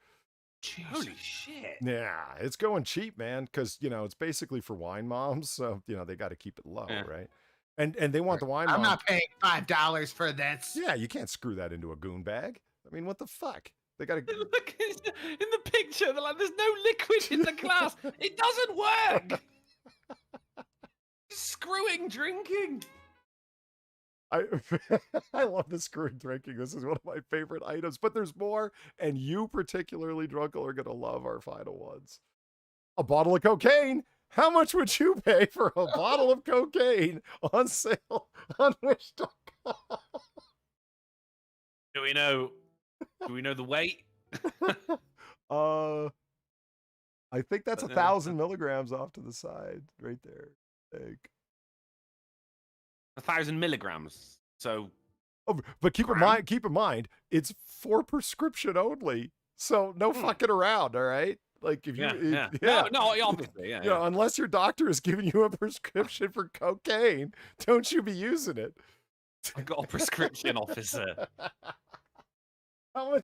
Jesus. Holy shit. Yeah, it's going cheap, man, because, you know, it's basically for wine moms, so, you know, they got to keep it low, right? And they want the wine I'm mom. not paying $5 for this. Yeah, you can't screw that into a goon bag. I mean, what the fuck? They got to... Look in the picture, they're like, there's no liquid in the glass. It doesn't work. Screwing drinking. I love the screwing drinking. This is one of my favorite items, but there's more, and you particularly, Drunkle, are going to love our final ones. A bottle of cocaine. How much would you pay for a bottle of cocaine on sale on Wish.com? Do we know the weight? I think that's 1,000 milligrams off to the side, right there. Like 1,000 milligrams. So, but keep in mind, it's for prescription only. So no fucking around, all right? Like if you, no, obviously, you know, unless your doctor is giving you a prescription for cocaine, don't you be using it. I got a prescription officer. How much